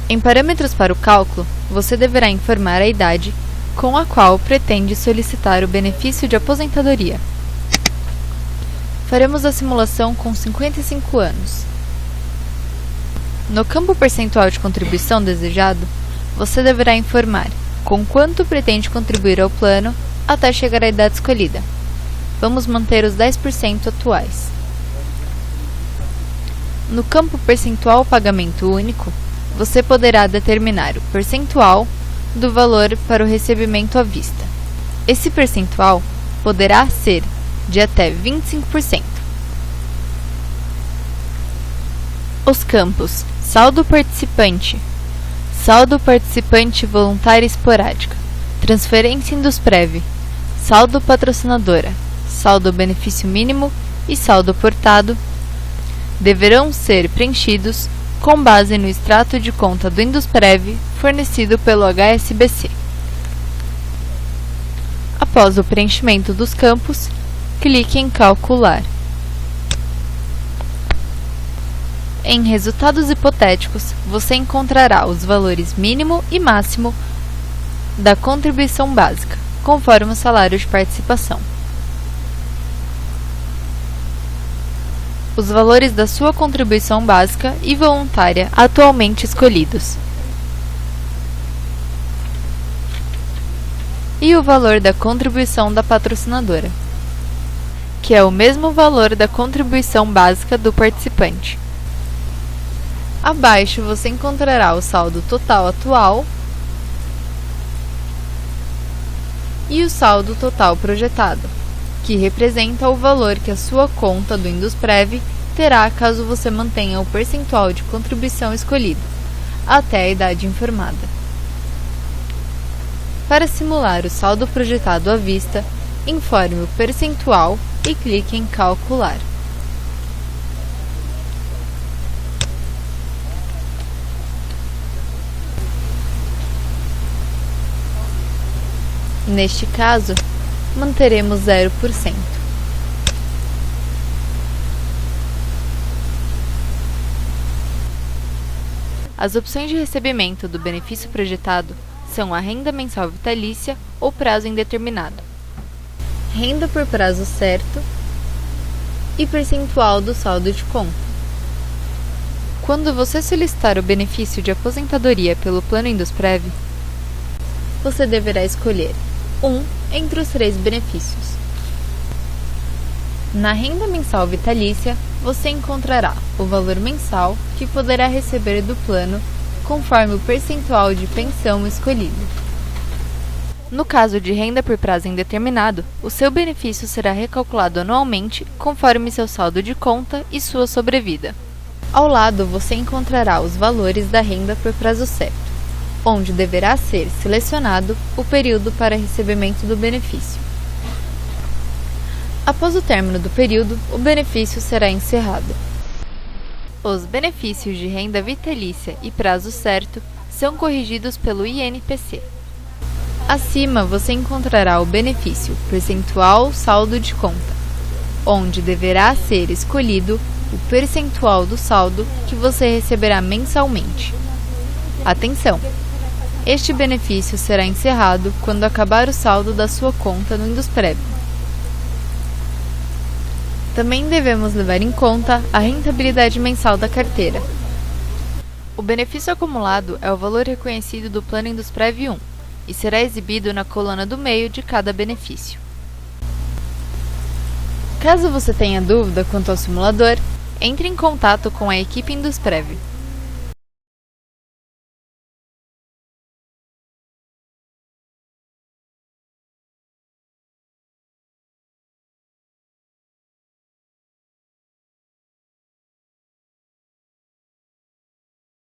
Em parâmetros para o cálculo, você deverá informar a idade com a qual pretende solicitar o benefício de aposentadoria. Faremos a simulação com 55 anos. No campo percentual de contribuição desejado, você deverá informar com quanto pretende contribuir ao plano até chegar à idade escolhida. Vamos manter os 10% atuais. No campo percentual pagamento único, você poderá determinar o percentual do valor para o recebimento à vista. Esse percentual poderá ser de até 25%. Os campos saldo participante voluntária esporádica, transferência Indusprev, saldo patrocinadora, saldo benefício mínimo e saldo aportado deverão ser preenchidos com base no extrato de conta do Indusprev fornecido pelo HSBC. Após o preenchimento dos campos, clique em Calcular. Em Resultados hipotéticos, você encontrará os valores mínimo e máximo da contribuição básica, conforme o salário de participação. Os valores da sua contribuição básica e voluntária atualmente escolhidos. E o valor da contribuição da patrocinadora, que é o mesmo valor da contribuição básica do participante. Abaixo você encontrará o saldo total atual e o saldo total projetado, que representa o valor que a sua conta do Indusprev terá caso você mantenha o percentual de contribuição escolhido, até a idade informada. Para simular o saldo projetado à vista, informe o percentual e clique em Calcular. Neste caso, manteremos 0%. As opções de recebimento do benefício projetado são a renda mensal vitalícia ou prazo indeterminado, renda por prazo certo e percentual do saldo de conta. Quando você solicitar o benefício de aposentadoria pelo plano Indusprev, você deverá escolher um entre os 3 benefícios. Na renda mensal vitalícia, você encontrará o valor mensal que poderá receber do plano conforme o percentual de pensão escolhido. No caso de renda por prazo indeterminado, o seu benefício será recalculado anualmente conforme seu saldo de conta e sua sobrevida. Ao lado você encontrará os valores da renda por prazo certo, onde deverá ser selecionado o período para recebimento do benefício. Após o término do período, o benefício será encerrado. Os benefícios de renda vitalícia e prazo certo são corrigidos pelo INPC. Acima você encontrará o benefício percentual saldo de conta, onde deverá ser escolhido o percentual do saldo que você receberá mensalmente. Atenção! Este benefício será encerrado quando acabar o saldo da sua conta no Indusprev. Também devemos levar em conta a rentabilidade mensal da carteira. O benefício acumulado é o valor reconhecido do plano Indusprev 1 e será exibido na coluna do meio de cada benefício. Caso você tenha dúvida quanto ao simulador, entre em contato com a equipe Indusprev.